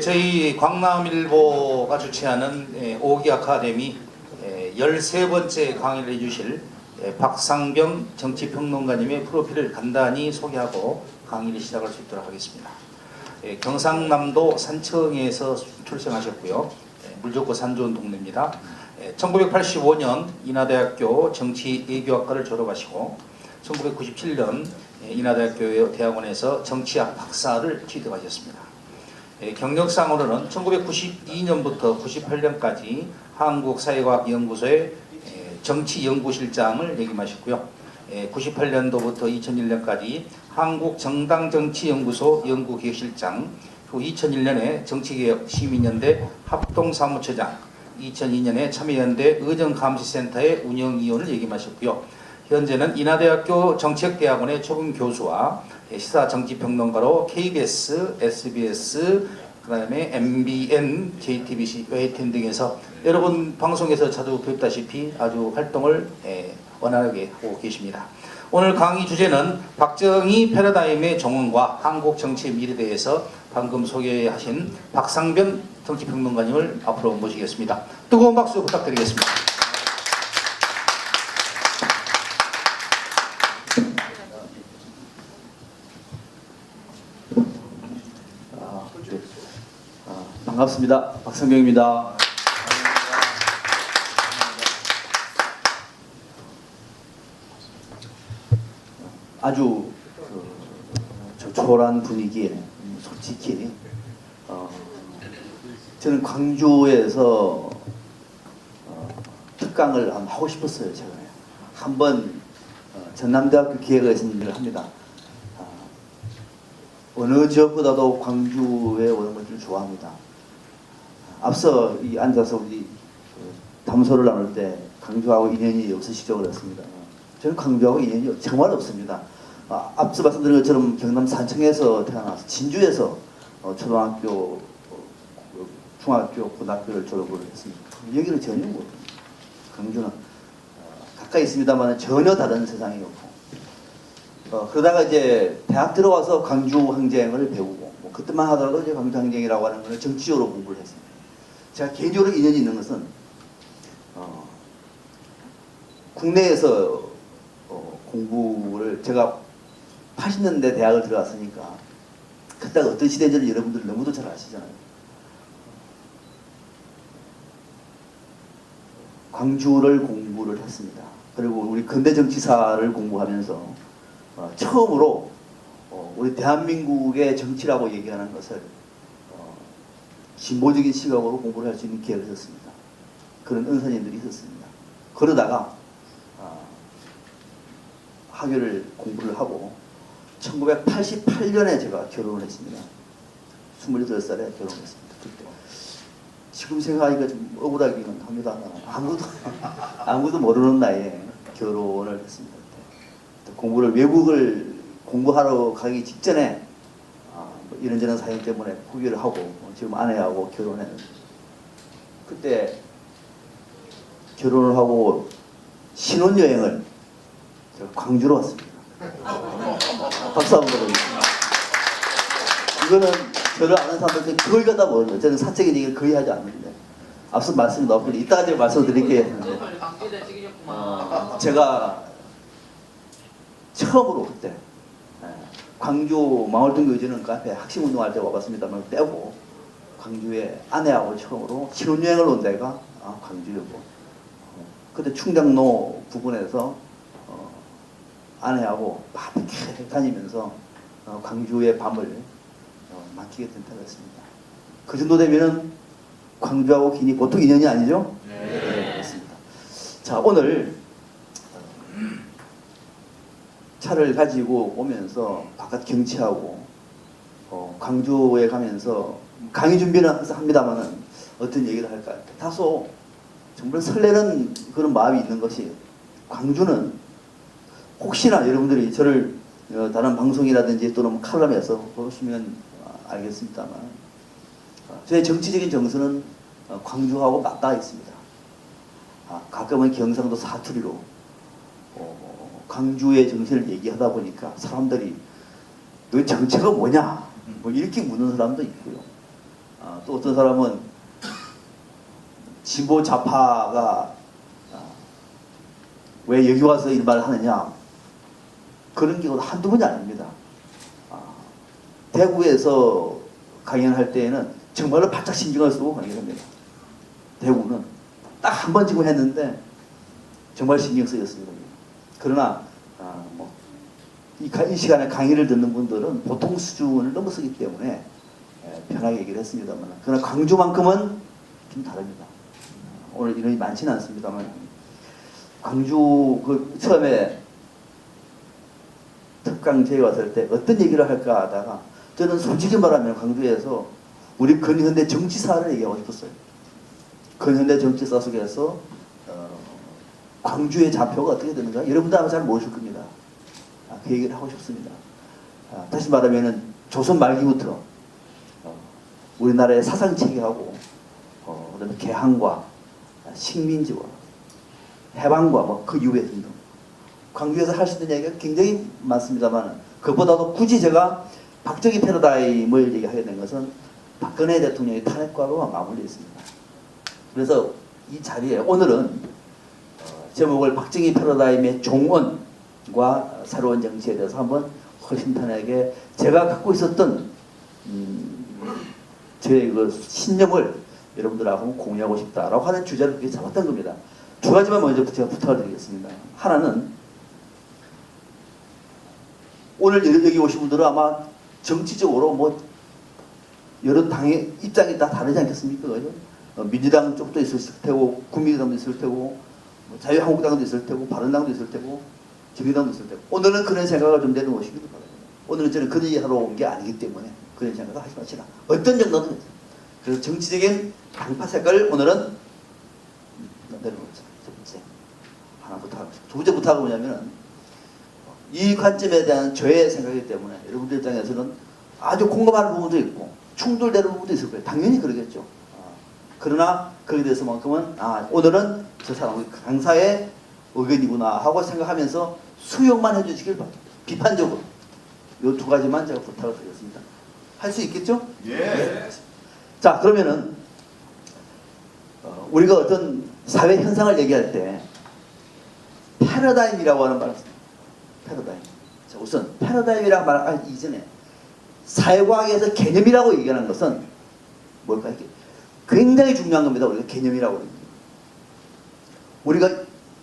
저희 광남일보가 주최하는 5기 아카데미 13번째 강의를 해주실 박상병 정치평론가님의 프로필을 간단히 소개하고 강의를 시작할 수 있도록 하겠습니다. 경상남도 산청에서 출생하셨고요. 물 좋고 산 좋은 동네입니다. 1985년 인하대학교 정치외교학과를 졸업하시고 1997년 인하대학교 대학원에서 정치학 박사를 취득하셨습니다. 경력상으로는 1992년부터 98년까지 한국사회과학연구소의 정치연구실장을 역임하셨고요. 98년도부터 2001년까지 한국정당정치연구소 연구기획실장, 그 2001년에 정치개혁 시민연대 합동사무처장, 2002년에 참여연대 의정감시센터의 운영위원을 역임하셨고요. 현재는 인하대학교 정책대학원의 초빙 교수와 시사정치평론가로 KBS, SBS, 그 다음에 MBN, JTBC, YTN 등에서 여러분 방송에서 자주 뵙다시피 아주 활동을 원활하게 하고 계십니다. 오늘 강의 주제는 박정희 패러다임의 종언과 한국 정치의 미래에 대해서 방금 소개하신 박상병 정치평론가님을 앞으로 모시겠습니다. 뜨거운 박수 부탁드리겠습니다. 반갑습니다. 박상병입니다. 아주 조촐한 분위기에 솔직히 저는 광주에서 특강을 한번 하고 싶었어요. 최근에 한번 전남대학교 기획에서 일을 합니다. 어느 지역보다도 광주에 오는 것을 좋아합니다. 앞서 이 앉아서 우리 담소를 나눌 때 광주하고 인연이 없으시죠 그랬습니다. 저는 광주하고 인연이 정말 없습니다. 앞서 말씀드린 것처럼 경남 산청에서 태어나서 진주에서 초등학교, 중학교, 고등학교를 졸업을 했습니다. 여기는 전혀 못. 광주는 가까이 있습니다만 전혀 다른 세상이었고. 그러다가 이제 대학 들어와서 광주 항쟁을 배우고 그때만 하더라도 이제 광주 항쟁이라고 하는 걸 정치적으로 공부를 했습니다. 제가 개인적으로 인연이 있는 것은 국내에서 공부를 제가 80년대 대학을 들어갔으니까 그때가 어떤 시대인지를 여러분들 너무도 잘 아시잖아요. 광주를 공부를 했습니다. 그리고 우리 근대 정치사를 공부하면서 처음으로 우리 대한민국의 정치라고 얘기하는 것을 진보적인 시각으로 공부를 할 수 있는 기회를 줬습니다. 그런 은사님들이 있었습니다. 그러다가 학위를 공부를 하고 1988년에 제가 결혼을 했습니다. 28살에 결혼했습니다. 그때 지금 생각하니까 좀 억울하기는 합니다. 아무도 모르는 나이에 결혼을 했습니다. 공부를 외국을 공부하러 가기 직전에 뭐 이런저런 사연 때문에 포기를 하고 지금 아내하고 결혼했는데 그때 결혼을 하고 신혼여행을 제가 광주로 왔습니다. 박수 한번 드리겠습니다. 이거는 저를 아는 사람들은 거의 다 모르죠. 저는 사적인 얘기를 거의 하지 않는데 앞서 말씀이 너무 이따가 제가 말씀드릴게요 했는데 제가 처음으로 그때 광주 망월동 요지는 카페 학생운동할 때 와봤습니다만 빼고 광주에 아내하고 처음으로 신혼여행을 온 데가 광주였고 그때 충장로 부근에서 아내하고 밤새 다니면서 광주의 밤을 맡기게 된 때였습니다. 그 정도 되면은 광주하고 긴이 보통 인연이 아니죠? 네, 그렇습니다. 자, 오늘 차를 가지고 오면서 바깥 경치하고 광주에 가면서 강의 준비는 항상 합니다만은 어떤 얘기를 할까 다소 정말 설레는 그런 마음이 있는 것이 광주는 혹시나 여러분들이 저를 다른 방송이라든지 또는 칼럼에서 보시면 알겠습니다만 저의 정치적인 정서는 광주하고 맞닿아 있습니다. 가끔은 경상도 사투리로 광주의 정신을 얘기하다 보니까 사람들이 너 정체가 뭐냐 뭐 이렇게 묻는 사람도 있고요. 또 어떤 사람은 진보 좌파가 왜 여기 와서 이 말을 하느냐, 그런 경우도 한두 번이 아닙니다. 대구에서 강연할 때에는 정말로 바짝 신경을 쓰고 강연합니다. 대구는 딱 한 번 지금 했는데 정말 신경 쓰였습니다. 그러나 이 시간에 강의를 듣는 분들은 보통 수준을 넘어서기 때문에 편하게 얘기를 했습니다만, 그러나 광주만큼은 좀 다릅니다. 오늘 인원이 많지는 않습니다만, 광주 그 처음에 특강제에 왔을 때 어떤 얘기를 할까 하다가 저는 솔직히 말하면 광주에서 우리 근현대 정치사를 얘기하고 싶었어요. 근현대 정치사 속에서 광주의 좌표가 어떻게 되는가 여러분도 아마 잘 모르실 겁니다. 그 얘기를 하고 싶습니다. 다시 말하면 조선 말기부터 우리나라의 사상체계하고 그다음에 개항과 식민지와 해방과 그 이후에 등등 광주에서 할 수 있는 얘기가 굉장히 많습니다만, 그보다도 굳이 제가 박정희 패러다임을 얘기하게 된 것은 박근혜 대통령의 탄핵과로 맞물려 있습니다. 그래서 이 자리에 오늘은 제목을 박정희 패러다임의 종언과 새로운 정치에 대해서 한번 허심탄회하게 제가 갖고 있었던 제 그 신념을 여러분들하고 공유하고 싶다라고 하는 주제를 그렇게 잡았던 겁니다. 두 가지만 먼저 제가 부탁을 드리겠습니다. 하나는, 오늘 여기 오신 분들은 아마 정치적으로 여러 당의 입장이 다 다르지 않겠습니까? 그죠? 민주당 쪽도 있을 테고, 국민의당도 있을 테고, 자유한국당도 있을 테고, 바른당도 있을 테고, 정의당도 있을 테고. 오늘은 그런 생각을 좀 내려놓으시길 바랍니다. 오늘은 저는 그런 얘기 하러 온 게 아니기 때문에 그런 생각을 하지 마시라. 어떤 정도든. 그래서 정치적인 당파 색깔을 오늘은 내려놓자. 첫 번째. 하나부터 하고 싶어요. 두 번째 부탁은 뭐냐면은, 이 관점에 대한 저의 생각이기 때문에 여러분들 입장에서는 아주 공감하는 부분도 있고 충돌되는 부분도 있을 거예요. 당연히 그러겠죠. 그러나 거기에 대해서만큼은 오늘은 저 사람 강사의 의견이구나 하고 생각하면서 수용만 해주시길 바랍니다. 비판적으로 이 두 가지만 제가 부탁을 드리겠습니다. 할 수 있겠죠? 예. 네. 자, 그러면은 우리가 어떤 사회 현상을 얘기할 때 패러다임이라고 하는 말을 씁니다. 패러다임. 자, 우선 패러다임이라고 말하기 이전에 사회과학에서 개념이라고 얘기하는 것은 뭘까요? 굉장히 중요한 겁니다. 우리가 개념이라고 합니다. 우리가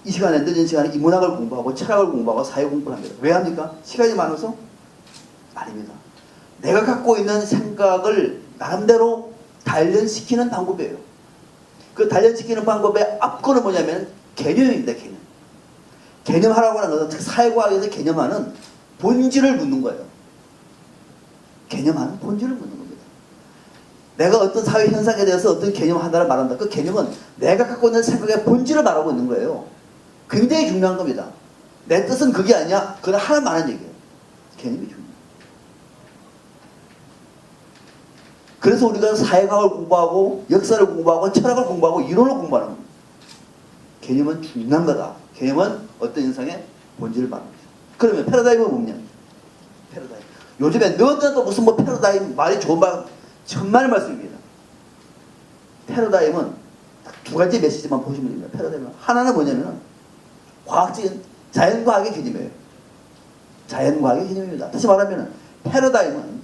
이 시간에, 늦은 시간에 인문학을 공부하고 철학을 공부하고 사회 공부를 합니다. 왜 합니까? 시간이 많아서? 아닙니다. 내가 갖고 있는 생각을 나름대로 단련시키는 방법이에요. 그 단련시키는 방법의 앞거는 뭐냐면 개념입니다. 개념. 개념하라고 하는 것은, 특히 사회과학에서 개념하는 본질을 묻는 거예요. 개념하는 본질을 묻는 겁니다. 내가 어떤 사회 현상에 대해서 어떤 개념 하나를 말한다. 그 개념은 내가 갖고 있는 생각의 본질을 말하고 있는 거예요. 굉장히 중요한 겁니다. 내 뜻은 그게 아니야. 그건 하나만 하는 얘기예요. 개념이 중요해요. 그래서 우리가 사회과학을 공부하고 역사를 공부하고 철학을 공부하고 이론을 공부하는 겁니다. 개념은 중요한 거다. 개념은 어떤 현상의 본질을 말합니다. 그러면 패러다임은 뭐냐? 패러다임. 요즘에 너도 무슨 패러다임 말이 좋은 말 천만의 말씀입니다. 패러다임은 딱 두 가지 메시지만 보시면 됩니다. 패러다임은 하나는 뭐냐면 과학적인 자연과학의 개념이에요. 자연과학의 개념입니다. 다시 말하면 패러다임은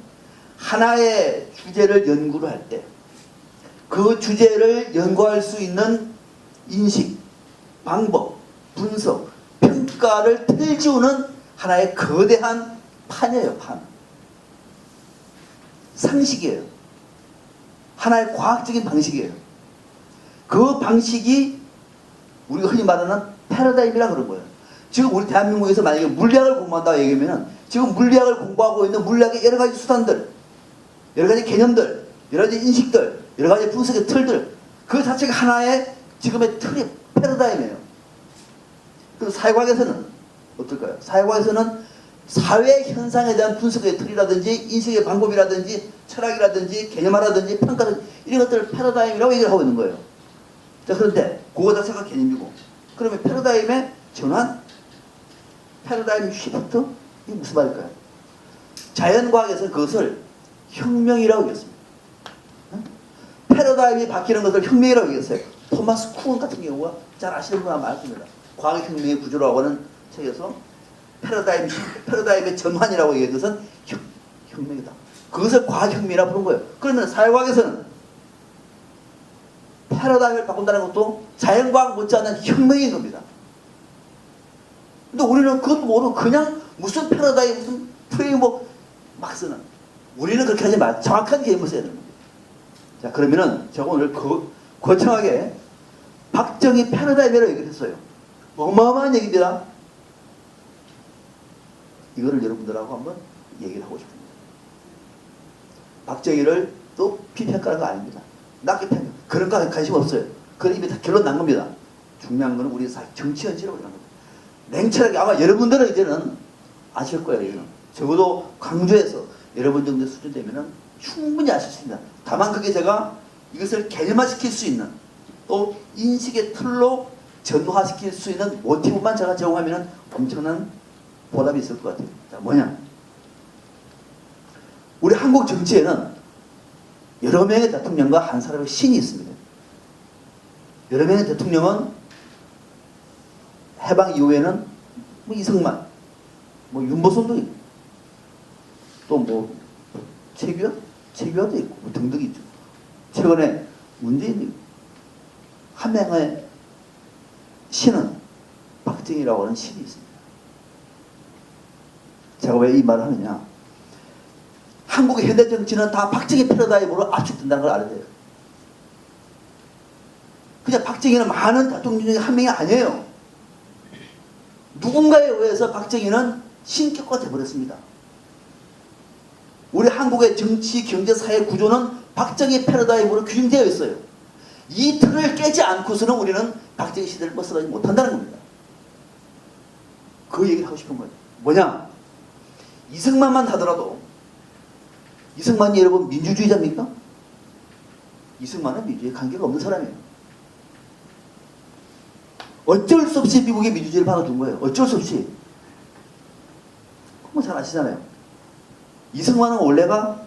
하나의 주제를 연구를 할 때 그 주제를 연구할 수 있는 인식, 방법, 분석, 평가를 틀지우는 하나의 거대한 판이에요. 판. 상식이에요. 하나의 과학적인 방식이에요. 그 방식이 우리가 흔히 말하는 패러다임이라 그런 거예요. 지금 우리 대한민국에서 만약에 물리학을 공부한다고 얘기하면 지금 물리학을 공부하고 있는 물리학의 여러 가지 수단들, 여러 가지 개념들, 여러 가지 인식들, 여러 가지 분석의 틀들, 그 자체가 하나의 지금의 틀이 패러다임이에요. 그래서 사회과학에서는 어떨까요? 사회과학에서는 사회 현상에 대한 분석의 틀이라든지 인식의 방법이라든지 철학이라든지 개념화라든지 평가라든지 이런 것들을 패러다임이라고 얘기를 하고 있는 거예요. 자, 그런데 그거 자체가 개념이고, 그러면 패러다임의 전환? 패러다임 시프트? 이게 무슨 말일까요? 자연과학에서 그것을 혁명이라고 얘기했습니다. 패러다임이 바뀌는 것을 혁명이라고 얘기했어요. 토마스 쿤 같은 경우가 잘 아시는 분 아마 알 겁니다. 과학혁명의 구조라고 하는 책에서 패러다임의 전환이라고 얘기한 것은 혁명이다. 그것을 과학혁명이라고 부른 거예요. 그러면 사회과학에서는 패러다임을 바꾼다는 것도 자연과학 못지않은 혁명인 겁니다. 근데 우리는 그것도 모르고 그냥 무슨 패러다임, 무슨 프레임워크 막 쓰는. 우리는 그렇게 하지 말. 정확한 개념을 써야 되는 겁니다. 자, 그러면은 제가 오늘 거창하게 박정희 패러다임이라고 얘기를 했어요. 어마어마한 얘기입니다. 이거를 여러분들하고 한번 얘기를 하고 싶습니다. 박정희를 또 비평가하는 거 아닙니다. 낮게 평가. 그런 거 관심 없어요. 그건 이미 다 결론 난 겁니다. 중요한 건 우리 정치 현실이라고 하는 겁니다. 냉철하게 아마 여러분들은 이제는 아실 거예요. 이제는. 적어도 광주에서 여러분 정도 수준 되면은 충분히 아실 수 있습니다. 다만 그게 제가 이것을 개념화시킬 수 있는 또 인식의 틀로 전화시킬 수 있는 모티브만 제가 제공하면 엄청난 보답이 있을 것 같아요. 자, 뭐냐? 우리 한국 정치에는 여러 명의 대통령과 한 사람의 신이 있습니다. 여러 명의 대통령은 해방 이후에는 뭐 이승만, 뭐 윤보선도 있고, 또 뭐 최규하도 있고, 뭐 등등이 있죠. 최근에 문재인도 있고, 한 명의 신은 박정희라고 하는 신이 있습니다. 제가 왜 이 말을 하느냐? 한국의 현대 정치는 다 박정희 패러다임으로 압축된다는 걸 알아야 돼요. 그냥 박정희는 많은 대통령 중에 한 명이 아니에요. 누군가에 의해서 박정희는 신격화 되어버렸습니다. 우리 한국의 정치, 경제, 사회 구조는 박정희 패러다임으로 규정되어 있어요. 이 틀을 깨지 않고서는 우리는 박정희 시대를 벗어나지 못한다는 겁니다. 그 얘기를 하고 싶은 거예요. 뭐냐? 이승만만 하더라도 이승만이 여러분 민주주의자입니까? 이승만은 민주주의에 관계가 없는 사람이에요. 어쩔 수 없이 미국의 민주주의를 받아준 거예요. 어쩔 수 없이. 그거 잘 아시잖아요. 이승만은 원래가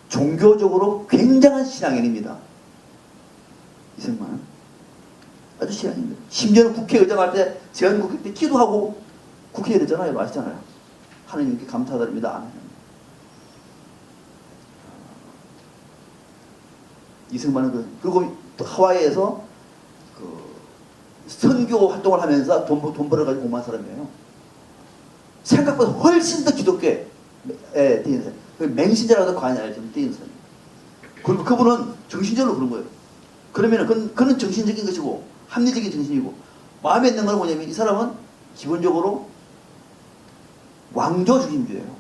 종교적으로 굉장한 신앙인입니다. 이승만은 아주 신앙입니다. 심지어는 국회의장 할 때 제한국회 때 기도하고 국회에 되잖아요. 아시잖아요. 하나님께 감사드립니다. 아멘. 이승만은 그리고 또 하와이에서 선교 활동을 하면서 돈 벌어가지고 공부한 사람이에요. 생각보다 훨씬 더 기독교에 뛰는 사람. 맹신자라고 관여를 좀 뛰는 사람. 그리고 그분은 정신적으로 그런 거예요. 그러면은 그는 정신적인 것이고 합리적인 정신이고 마음에 있는 건 뭐냐면 이 사람은 기본적으로 왕조주의인주예요.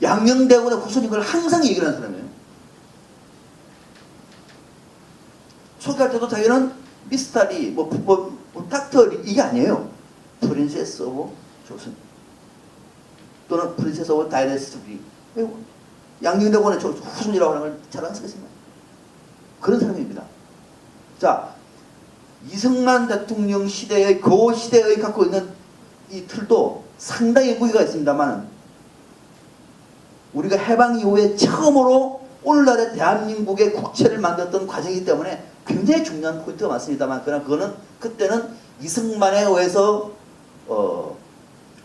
양녕대군의 후손인 걸 항상 얘기를 하는 사람이에요. 소개할 때도 자기는 미스터리, 닥터 이게 아니에요. 프린세스 오브 조선 또는 프린세스 오브 다이너스티. 양녕대군의 후손이라고 하는 걸 잘 안 쓰겠습니다. 그런 사람입니다. 자, 이승만 대통령 시대의 그 시대에 갖고 있는 이 틀도 상당히 무게가 있습니다만 우리가 해방 이후에 처음으로 오늘날의 대한민국의 국채를 만들었던 과정이기 때문에 굉장히 중요한 포인트가 많습니다만 그러나 그거는 그때는 이승만에 의해서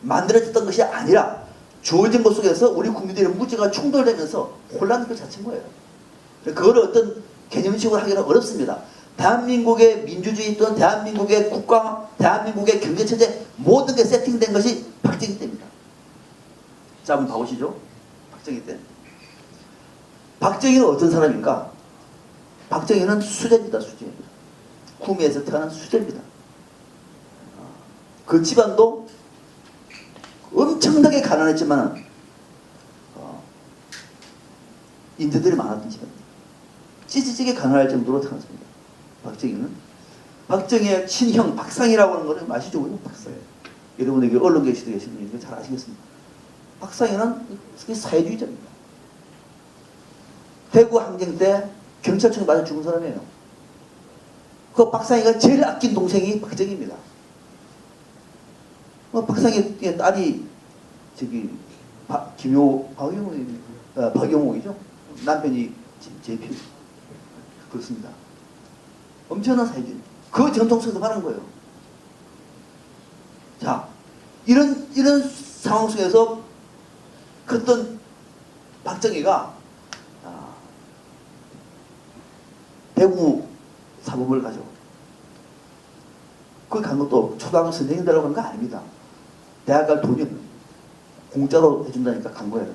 만들어졌던 것이 아니라 주어진 것 속에서 우리 국민들의 무지가 충돌되면서 혼란한 것 자체인 거예요. 그걸 어떤 개념식으로 하기는 어렵습니다. 대한민국의 민주주의 또는 대한민국의 국가, 대한민국의 경제체제 모든 게 세팅된 것이 박정희 때입니다. 자, 한번 봐보시죠. 박정희 때. 박정희는 어떤 사람인가? 박정희는 수재입니다. 수재. 구미에서 태어난 수재입니다. 그 집안도 엄청나게 가난했지만 인재들이 많았던 집안입니다. 찌찌찌게 가난할 정도로 태어났습니다. 박정희는. 박정희의 친형 박상이라고 하는 거는 아시죠? 박상. 여러분에게 언론계 시대 계신 분이 잘 아시겠습니다. 박상희는 사회주의자입니다. 대구 항쟁 때 경찰청에 맞아 죽은 사람이에요. 그 박상희가 제일 아낀 동생이 박정희입니다. 박상희 딸이 박용옥이죠. 남편이 JP. 그렇습니다. 엄청난 사회주의. 그 전통 속에서 말한 거예요. 자, 이런 상황 속에서 어떤 박정희가 대구 사범을 가지고 거기 간 것도 초등학교 선생님 되라고 간 거 아닙니다. 대학 갈 돈이 없는 공짜로 해준다니까 간 거예요.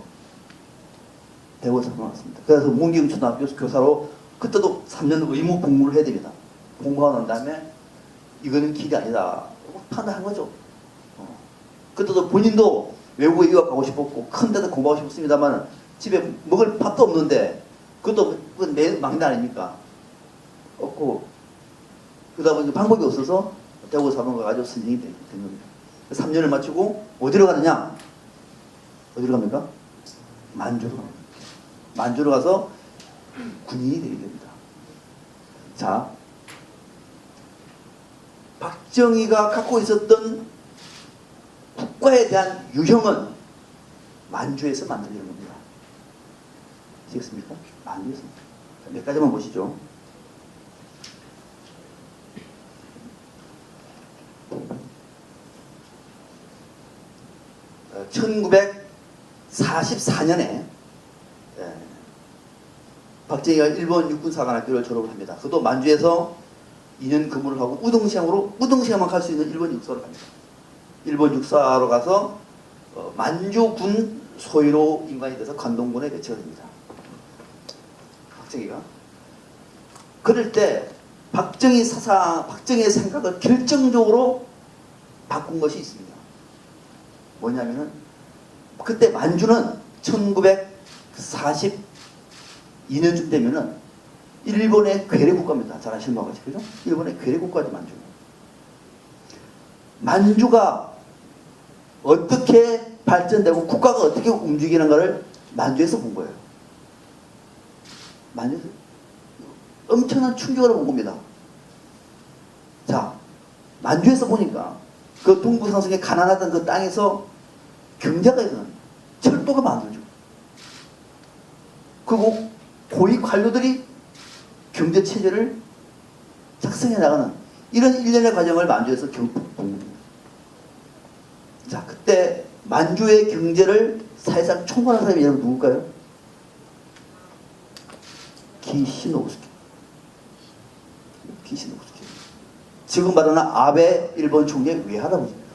대구 사범 왔습니다. 그래서 문경초등학교 교사로 그때도 3년 의무 복무를 해야 됩니다. 공부하고 난 다음에 이거는 길이 아니다 판단한 거죠. 그때도 본인도 외국에 유학 가고 싶었고 큰 데도 공부하고 싶었습니다만 집에 먹을 밥도 없는데 그것도 내 막내 아닙니까? 없고 그러다 보니 방법이 없어서 대구 사범 가가지고 선생님이 된 겁니다. 3년을 마치고 어디로 가느냐? 어디로 갑니까? 만주로 갑니다. 만주로 가서 군인이 되게 됩니다. 자, 박정희가 갖고 있었던 국가에 대한 유형은 만주에서 만들어진 겁니다. 아시겠습니까? 만주에서. 몇 가지만 보시죠. 어, 1944년에 박정희가 일본 육군사관학교를 졸업을 합니다. 그것도 만주에서 2년 근무를 하고 우등시장만 갈 수 있는 일본 육사로 갑니다. 일본 육사로 가서 만주군 소위로 임관이 돼서 관동군에 배치가 됩니다. 박정희가. 그럴 때 박정희의 생각을 결정적으로 바꾼 것이 있습니다. 뭐냐면은 그때 만주는 1942년쯤 되면은 일본의 괴뢰 국가입니다. 잘 아시는 바와 같이, 그죠? 일본의 괴뢰 국가죠, 만주. 만주가 어떻게 발전되고 국가가 어떻게 움직이는가를 만주에서 본 거예요. 만주에서 엄청난 충격을 본 겁니다. 자, 만주에서 보니까 그 동부상승의 가난하던 그 땅에서 경제가 일어나는 철도가 만들어져. 그리고 고위 관료들이 경제 체제를 작성해 나가는 이런 일련의 과정을 만주에서 본 겁니다. 자, 그때 만주의 경제를 사실상 총괄한 사람이 여러분 누굴까요? 기시노부스키. 지금 말하는 아베 일본 총리의 외할아버지입니다.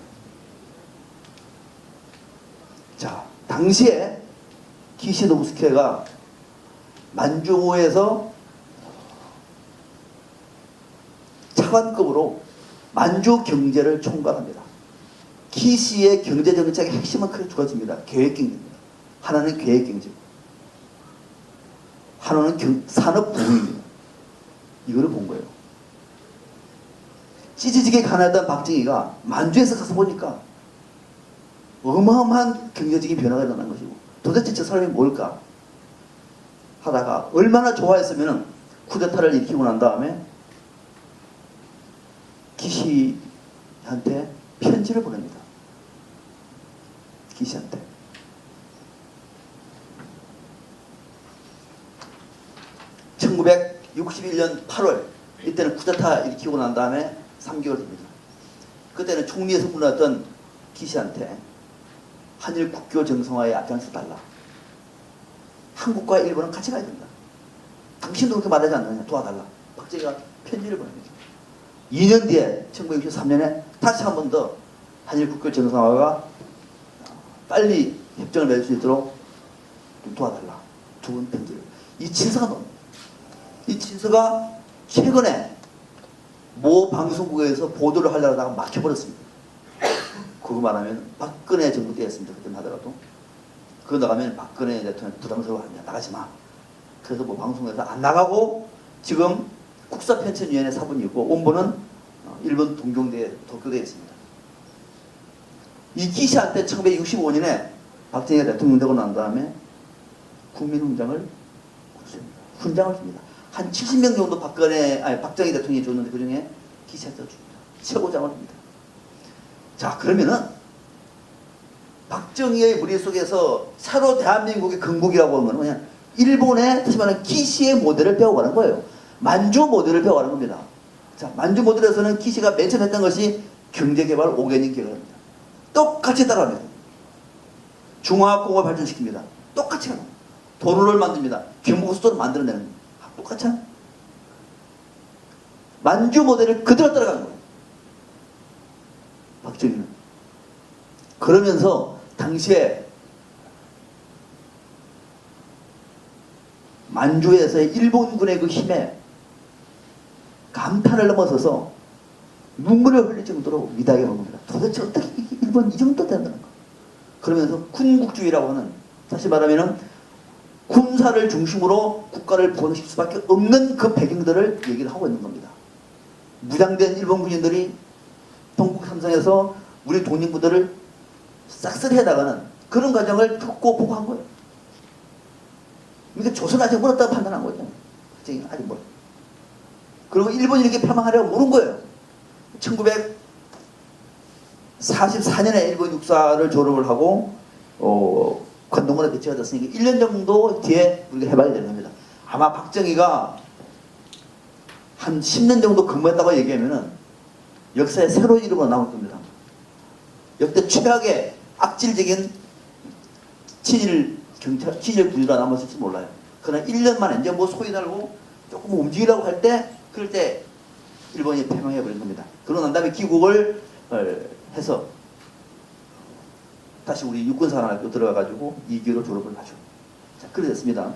자, 당시에 기시노부스키가 만주에서 차관급으로 만주 경제를 총괄합니다. 기시의 경제정책의 핵심은 크게 두 가지입니다. 계획경제입니다. 하나는 계획경제고 하나는 산업부흥입니다. 이거를 본 거예요. 찌지직에 가난했던 박정희가 만주에서 가서 보니까 어마어마한 경제적인 변화가 일어난 것이고 도대체 저 사람이 뭘까 하다가 얼마나 좋아했으면 쿠데타를 일으키고 난 다음에 기시한테 편지를 보냅니다. 기시한테. (1961년 8월) 이때는 쿠데타 일으키고 난 다음에 3개월 됩니다. 그때는 총리에서 불렀던 기시한테 한일 국교 정상화에 앞장서 달라. 한국과 일본은 같이 가야 된다. 당신도 그렇게 말하지 않느냐. 도와달라. 박정희가 편지를 보냅니다. 2년 뒤에 1963년에 다시 한 번 더 한일 국교 정상화가 빨리 협정을 맺을 수 있도록 좀 도와달라. 두 번 편지를. 이 친서가 나옵니다. 이 친서가 최근에 모 방송국에서 보도를 하려고 하다가 막혀버렸습니다. 그거 말하면 박근혜 정부 때였습니다. 그때 하더라도. 그거 나가면 박근혜 대통령 부담스러워합니다. 나가지 마. 그래서 뭐 방송에서 안 나가고 지금 국사편찬위원회 사본이 있고 원본은 일본 동경대에 도쿄대에 있습니다. 이 기시한테 1965년에 박정희가 대통령 되고 난 다음에 국민훈장을 훈장을 줍니다. 한 70명 정도 박정희 대통령이 줬는데 그 중에 기시한테 줍니다. 최고장을 줍니다. 자, 그러면은 박정희의 머릿속에서 새로 대한민국의 건국이라고 하는 건 그냥 일본의 다시 말하면 키시의 모델을 배워가는 거예요. 만주 모델을 배워가는 겁니다. 자, 만주 모델에서는 키시가 맨 처음 했던 것이 경제개발 5개년 계획입니다. 똑같이 따라합니다. 중화학공업을 발전시킵니다. 똑같이 합니다. 도로를 만듭니다. 경부고속도로를 만들어내는 겁니다. 똑같잖아요. 만주 모델을 그대로 따라가는 거예요. 박정희는. 그러면서 당시에 만주에서의 일본군의 그 힘에 감탄을 넘어서서 눈물을 흘릴 정도로 위대하게 한 겁니다. 도대체 어떻게 일본 이 정도 된다는 거. 그러면서 군국주의라고 하는, 다시 말하면 군사를 중심으로 국가를 부흥시킬 수밖에 없는 그 배경들을 얘기를 하고 있는 겁니다. 무장된 일본 군인들이 동북 삼성에서 우리 독립부들을 싹쓸이 해나가는 그런 과정을 겪고 보고 한 거예요. 그러니까 조선 아직 멀었다고 판단한 거죠. 아직 멀어. 그리고 일본이 이렇게 패망하려고 모른 거예요. 1944년에 일본 육사를 졸업을 하고 관동군에 배치가 됐으니까 1년 정도 뒤에 우리가 해봐야 되는 겁니다. 아마 박정희가 한 10년 정도 근무했다고 얘기하면은 역사의 새로운 이름으로 나올 겁니다. 역대 최악의 악질적인 친일 군주가 남았을지 몰라요. 그러나 1년 만에 이제 뭐 소위 달고 조금 움직이려고 할 때, 그럴 때 일본이 패망해버린 겁니다. 그러고 난 다음에 귀국을 해서 다시 우리 육군사관학교 들어가가지고 2기로 졸업을 하죠. 자, 그래 됐습니다.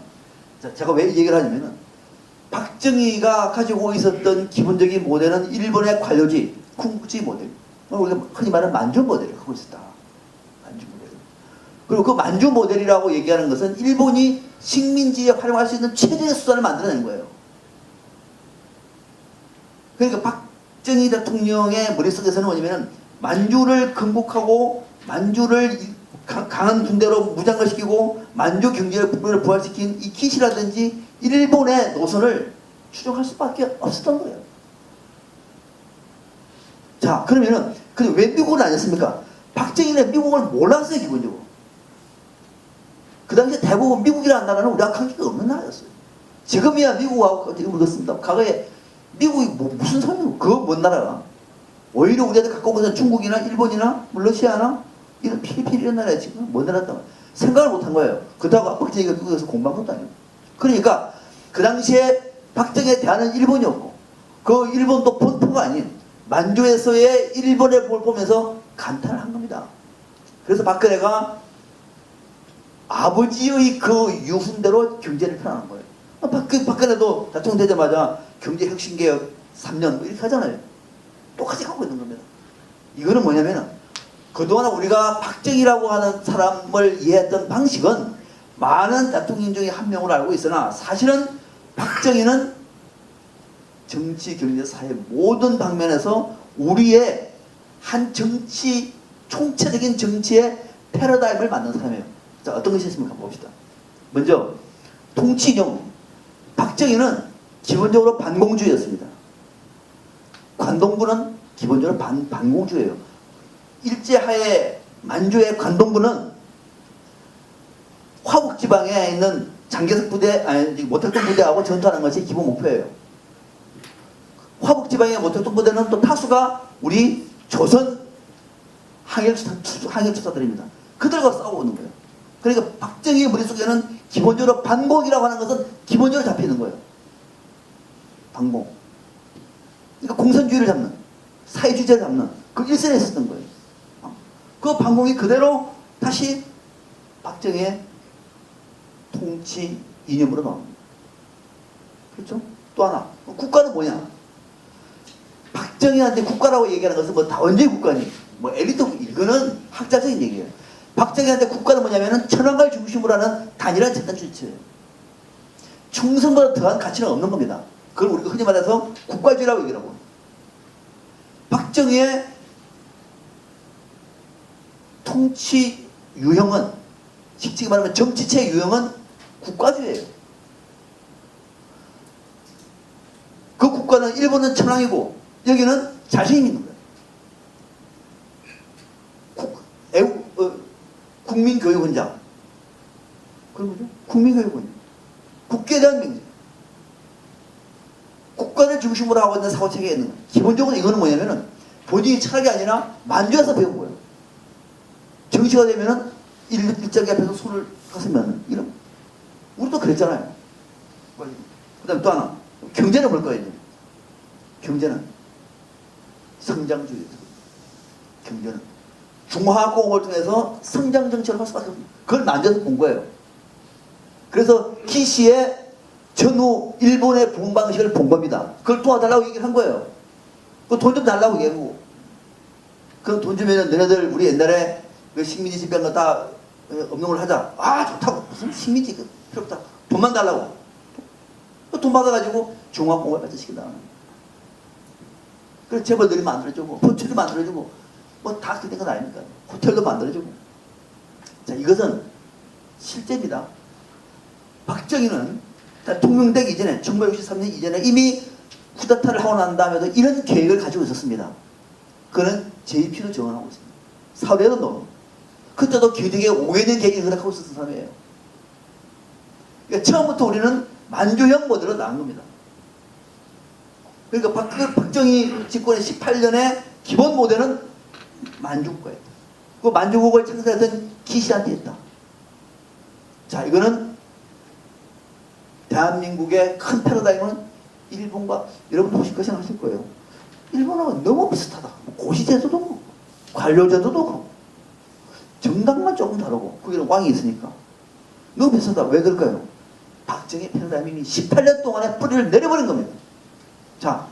자, 제가 왜 이 얘기를 하냐면은 박정희가 가지고 있었던 기본적인 모델은 일본의 관료지, 군국주의 모델. 우리가 흔히 말하는 만주 모델을 갖고 있었다. 만주 모델. 그리고 그 만주 모델이라고 얘기하는 것은 일본이 식민지에 활용할 수 있는 최대의 수단을 만들어낸 거예요. 그러니까 박정희 대통령의 머릿속에서는 뭐냐면 만주를 건국하고 만주를 강한 군대로 무장을 시키고 만주 경제를 부활시킨 이 키시라든지 일본의 노선을 추종할 수밖에 없었던 거예요. 자, 그러면은 근데 왜 미국을 아니었습니까? 박정희는 미국을 몰랐어요, 기본적으로. 그 당시에 대부분 미국이라는 나라는 우리가 관계가 없는 나라였어요. 지금이야 미국하고 어떻게 모르겠습니다. 과거에 미국이 무슨 소리고 그거 뭔 나라가? 오히려 우리한테 갖고 온 것은 중국이나 일본이나 러시아나 이런 필리핀 이런 나라에 지금 뭔 나라였단 말이에요. 생각을 못한 거예요. 그렇다고 박정희가 미국에서 공부한 것도 아니에요. 그러니까 그 당시에 박정희에 대하는 일본이었고 그 일본도 본토가 아닌 만주에서의 일본의 볼 보면서 감탄을 한 겁니다. 그래서 박근혜가 아버지의 그 유훈대로 경제를 펴나간 거예요. 박근혜도 대통령 되자마자 경제혁신개혁 3년 뭐 이렇게 하잖아요. 똑같이 하고 있는 겁니다. 이거는 뭐냐면은 그동안 우리가 박정희라고 하는 사람을 이해했던 방식은 많은 대통령 중에 한 명으로 알고 있으나 사실은 박정희는 정치, 경제, 사회 모든 방면에서 우리의 한 정치, 총체적인 정치의 패러다임을 만든 사람이에요. 자, 어떤 것이 있습니까? 봅시다. 먼저 통치용. 박정희는 기본적으로 반공주의였습니다. 관동부는 기본적으로 반공주의예요. 일제하에 만주의 관동부는 화북지방에 있는 장개석 부대, 아니 모택동 부대하고 전투하는 것이 기본 목표예요. 화북지방의 모택동 부대는 또 타수가 우리 조선 항일투사들입니다. 그들과 싸우고 있는 거예요. 그러니까 박정희의 머릿속에는 기본적으로 반공이라고 하는 것은 기본적으로 잡히는 거예요. 반공. 그러니까 공산주의를 잡는, 사회주의를 잡는 그 일선에 있었던 거예요. 그 반공이 그대로 다시 박정희의 통치 이념으로 나옵니다. 그렇죠? 또 하나, 국가는 뭐냐? 박정희한테 국가라고 얘기하는 것은 뭐 다원주의 국가니, 뭐 엘리트, 이거는 학자적인 얘기예요. 박정희한테 국가는 뭐냐면은 천황을 중심으로 하는 단일한 집단 주체예요. 충성보다 더한 가치는 없는 겁니다. 그걸 우리가 흔히 말해서 국가주의라고 얘기를 하고. 박정희의 통치 유형은, 쉽게 말하면 정치체 유형은 국가주의예요. 그 국가는 일본은 천황이고 여기는 자신이 있는 거예요. 국가교육원장. 그런 거죠. 국민교육원장. 국가에 대한 명제. 국가를 중심으로 하고 있는 사고체계에 있는 거예요. 기본적으로 이거는 뭐냐면은 본인이 철학이 아니라 만주에서 배운 거예요. 정치가 되면은 일자리 앞에서 손을 가슴면 이런. 우리도 그랬잖아요. 그 다음에 또 하나. 경제는 뭘 거예요? 경제는 성장주의. 경제는 중화공업을 통해서 성장 정책을 할 수밖에 없습니다. 그걸 만져서 본 거예요. 그래서 기시의 전후 일본의 부흥 방식을 본 겁니다. 그걸 도와달라고 얘기를 한 거예요. 그 돈 좀 달라고 얘기하고. 그 돈 주면은 너네들 우리 옛날에 그 식민지 집행 거다 업무를 하자. 아 좋다고. 무슨 식민지 그 필요 없다. 돈만 달라고. 돈 받아가지고 중화공업을 발전시킨다. 그래서 재벌들이 만들어주고 호텔도 만들어주고 뭐 다 그런 건 아닙니까? 호텔도 만들어주고. 자, 이것은 실제입니다. 박정희는 대통령되기 이전에 1963년 이전에 이미 쿠데타를 하고 난 다음에도 이런 계획을 가지고 있었습니다. 그는 JP로 정언하고 있습니다. 사회도 넣어. 그때도 기득에 5개년 계획을 생각하고 있었던 사람이에요. 그러니까 처음부터 우리는 만주형 모델로 나온 겁니다. 그러니까 박정희 집권의 18년에 기본 모델은 만주국가예요. 그 만주국을 창설했던 기시한테 있다. 자, 이거는 대한민국의 큰 패러다임은 일본과 여러분 보실 생각하실 거예요. 일본하고 너무 비슷하다. 고시제도도 그렇고 관료제도도 그렇고 정당만 조금 다르고 거기는 왕이 있으니까 너무 비슷하다. 왜 그럴까요? 박정희 패러다임이 18년 동안에 뿌리를 내려버린 겁니다. 자,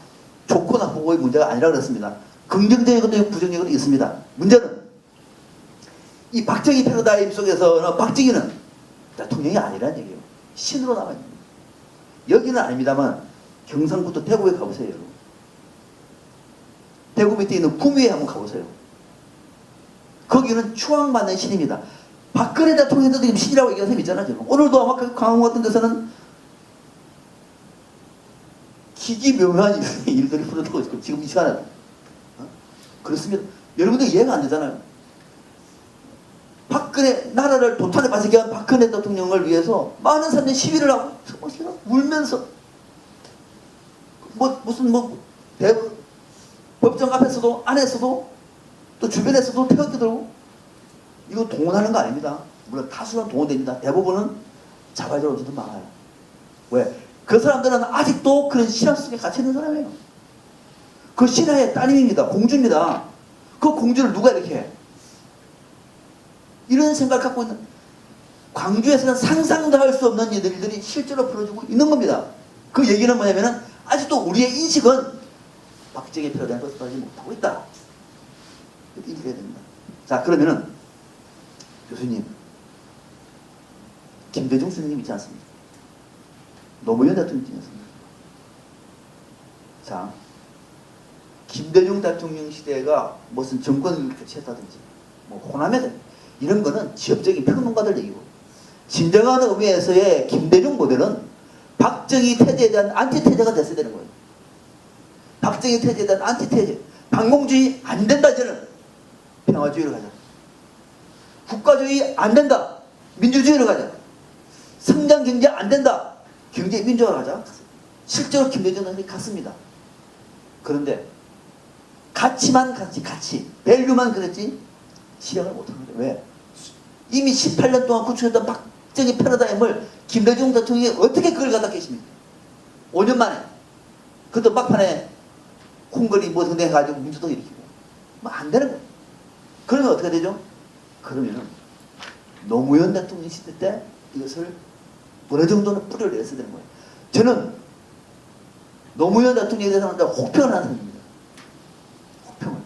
좋고 나쁘고의 문제가 아니라 그랬습니다. 긍정적인 것도 있고 부정적인 것도 있습니다. 문제는 이 박정희 패러다임 속에서는 박정희는 대통령이 아니라는 얘기예요. 신으로 나와 있는 거예요. 여기는 아닙니다만 경상북도 대구에 가보세요. 여러분. 대구 밑에 있는 구미에 한번 가보세요. 거기는 추앙받는 신입니다. 박근혜 대통령도 지금 신이라고 얘기하는 사람이 있잖아요. 지금. 오늘도 아마 강원 같은 데서는 기기묘묘한 일들이 풀어지고 있고 지금 이 시간에 그렇습니다. 여러분들 이해가 안 되잖아요. 박근혜 나라를 도탄에 빠지게 한 박근혜 대통령을 위해서 많은 사람들이 시위를 하고 울면서 무슨 법정 앞에서도 안에서도 또 주변에서도 태극기 들고 이거 동원하는 거 아닙니다. 물론 다수는 동원됩니다. 대부분은 자발적으로 좀 많아요. 왜? 그 사람들은 아직도 그런 신화 속에 갇혀 있는 사람이에요. 그 신화의 따님입니다. 공주입니다. 그 공주를 누가 이렇게 해? 이런 생각을 갖고 있는 광주에서는 상상도 할 수 없는 일들이 실제로 벌어지고 있는 겁니다. 그 얘기는 뭐냐면은 아직도 우리의 인식은 박정희 패러다임을 벗어나지 못하고 있다. 이렇게 인식해야 됩니다. 자, 그러면은 교수님 김대중 선생님 있지 않습니까? 노무현 대통령이었습니다. 자, 김대중 대통령 시대가 무슨 정권을 교체했다든지 뭐 호남에 이런 거는 지역적인 평론가들 얘기고 진정한 의미에서의 김대중 모델은 박정희 태제에 대한 안티태제가 됐어야 되는 거예요. 박정희 태제에 대한 안티태제. 반공주의 안 된다 저는 평화주의로 가자. 국가주의 안 된다. 민주주의로 가자. 성장 경제 안 된다. 경제 민주화로 가자. 실제로 김대중 당시 갔습니다. 그런데 가치만 갔지 가치. 밸류만 그랬지 실행을 못하는 거예요. 왜? 이미 18년 동안 구축했던 박정희 패러다임을 김대중 대통령이 어떻게 그걸 갖다 계십니까? 5년 만에. 그것도 막판에 홍거리 뭐 등등 해가지고 민주도 일으키고. 뭐 안 되는 거예요. 그러면 어떻게 되죠? 그러면은 노무현 대통령 시대 때 이것을 어느 정도는 뿌리를 내서 되는 거예요. 저는 노무현 대통령에 대해서 혹평을 하는 사람입니다. 혹평을.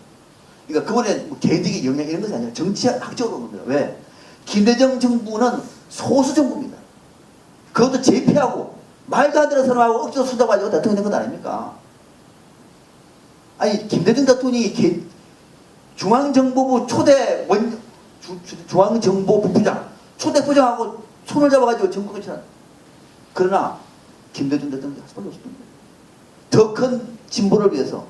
그러니까 그분의 뭐 개인적인 영향 이런 것이 아니라 정치학적으로 본 겁니다. 왜? 김대중 정부는 소수 정부입니다. 그것도 제패하고 말도 안 되는 사람하고 억지로 손잡아가지고 대통령 된 것 아닙니까? 아니 김대중 대통령이 중앙정보부 초대 중앙정보부 부장 초대 부장하고 손을 잡아가지고 정권을 치는. 그러나 김대중 대통령이 할 수밖에 없었던 거예요. 더 큰 진보를 위해서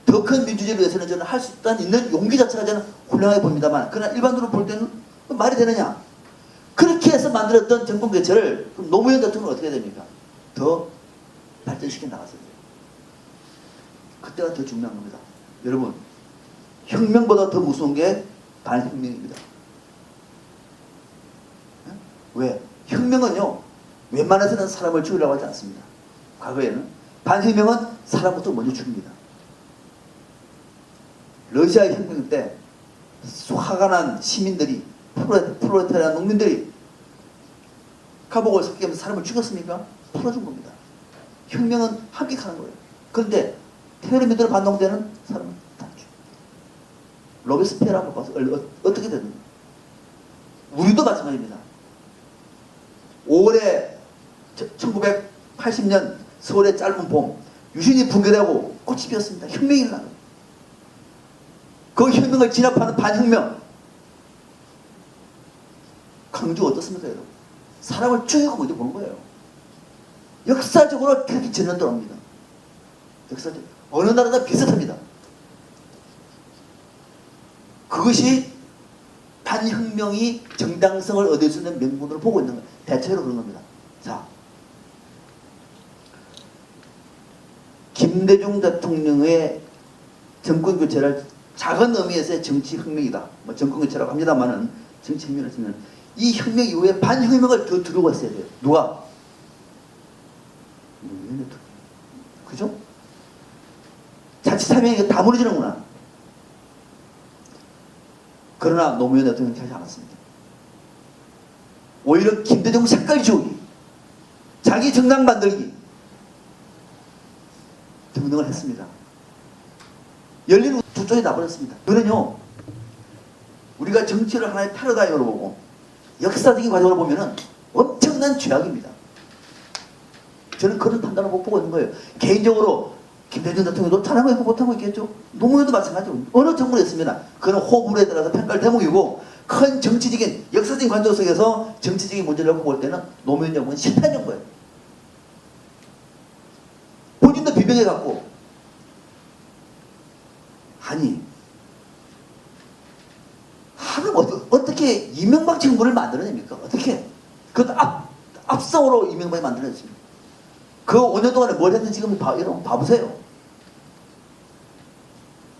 더 큰 민주주의를 위해서는 저는 할 수 있는 용기 자체가 저는 훌륭하게 봅니다만 그러나 일반적으로 볼 때는 말이 되느냐? 위해서 만들었던 정권 교체를 그럼 노무현 대통령은 어떻게 됩니까? 더 발전시켜 나갔어야 돼요. 그때가 더 중요한 겁니다. 여러분, 혁명보다 더 무서운 게 반혁명입니다. 왜? 혁명은요, 웬만해서는 사람을 죽이려고 하지 않습니다. 과거에는. 반혁명은 사람부터 먼저 죽입니다. 러시아 혁명 때 화가 난 시민들이, 프롤레타리아 농민들이 감옥을 섞이면서 사람을 죽였습니까? 풀어준 겁니다. 혁명은 합격하는 거예요. 그런데 테러리스트를 반동되는 사람은 다 죽여요. 로베스피에라고 봐서 어떻게 되는 거예요? 우리도 마찬가지입니다. 5월에 1980년 서울의 짧은 봄, 유신이 붕괴되고 꽃이 피었습니다. 혁명이 일어나는 거예요. 그 혁명을 진압하는 반혁명. 광주 어떻습니까, 여러분? 사람을 죽이고 어디 보는 거예요. 역사적으로 그렇게 전연들어옵니다. 역사적 어느 나라나 비슷합니다. 그것이 반혁명이 정당성을 얻을 수 있는 명분으로 보고 있는 거예요. 대체로 그런 겁니다. 자, 김대중 대통령의 정권 교체를 작은 의미에서의 정치 혁명이다. 뭐 정권 교체라고 합니다만은 정치 혁명을 쓰면 이 혁명 이후에 반혁명을 더 들고 왔어야 돼요. 누가? 그죠? 자칫하면 다 무너지는구나. 그러나 노무현 대통령은 하지 않았습니다. 오히려 김대중 색깔 지우기, 자기 정당 만들기 등등을 했습니다. 열린 두 쪽이 나버렸습니다. 그는요, 우리가 정치를 하나의 패러다임으로 보고 역사적인 과정으로 보면은 엄청난 죄악입니다. 저는 그런 판단을 못 보고 있는 거예요. 개인적으로 김대중 대통령도 잘하고 있고 못하고 있겠죠. 노무현도 마찬가지로 어느 정부를 했습니다. 그는 호불호에 따라서 평가할 대목이고, 큰 정치적인 역사적인 관점 속에서 정치적인 문제를 놓고 볼 때는 노무현 정부는 실패한 정부예요. 본인도 비명해갖고, 아니 어떻게 이명박 정부를 만들어냅니까? 어떻게? 그 앞성으로 이명박이 만들어냈습니다. 그 5년 동안에 뭘 했는지 지금 여러분 봐보세요.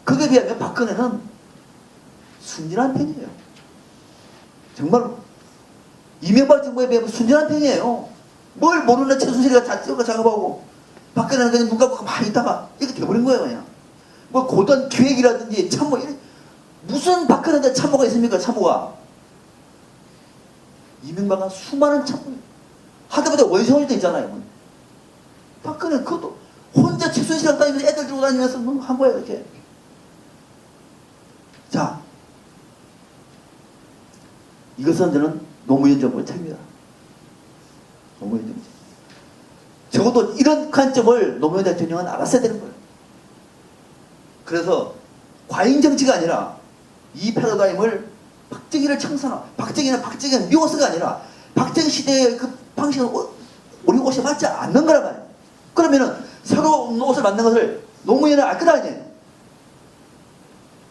그게 비하면 박근혜는 순진한 편이에요. 정말 이명박 정부에 비하면 순진한 편이에요. 뭘 모르는 최순실이가 다 찍어 작업하고, 박근혜는 그냥 눈 감고 가만히 있다가 이렇게 돼버린 거예요. 그냥 뭐 고던 기획이라든지 참모, 무슨 박근혜한테 참모가 있습니까? 참모가. 이명박은 수많은 참모, 하다보다 원성일 때 있잖아요. 박근혜는 그것도 혼자 최순실이랑 다니면서 애들 들고 다니면서 뭐 한 거예요, 이렇게. 자, 이것은 저는 노무현 정부의 책임이다. 노무현 정부. 적어도 이런 관점을 노무현 대통령은 알았어야 되는 거예요. 그래서 과잉 정치가 아니라 이 패러다임을 박정희를 청산하, 박정희는 미워서가 아니라 박정희 시대의 그 방식은 우리 옷에 맞지 않는 거란 말이에요. 그러면은 새로운 옷을 만든 것을 노무현은 알 것 아니에요.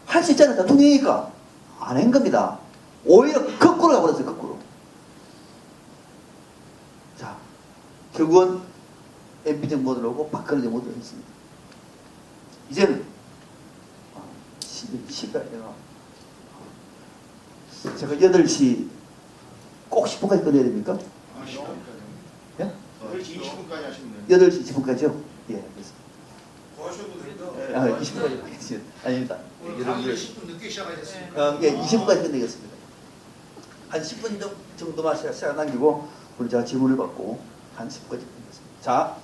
할 수 있잖아요. 대통령이니까. 안 한 겁니다. 오히려 거꾸로 가버렸어요. 거꾸로. 자, 결국은 MB 정부가 들어오고 박근혜 정부가 들어왔습니다. 이제는 시간이 제가 8시 꼭 10분까지 끝내야 됩니까? 10분까지. 예? 8시 20분까지 하시면 돼요. 8시 10분까지요? 예, 알겠습니다. 더 하셔도 돼요. 20분까지 하겠습니다. 아닙니다. 오늘 강의 10분 늦게 시작하셨으니까. 예, 20분까지 끝내겠습니다. 한 10분 정도만 시간 남기고 우리 제가 질문을 받고 한 10분까지 끝내겠습니다. 자,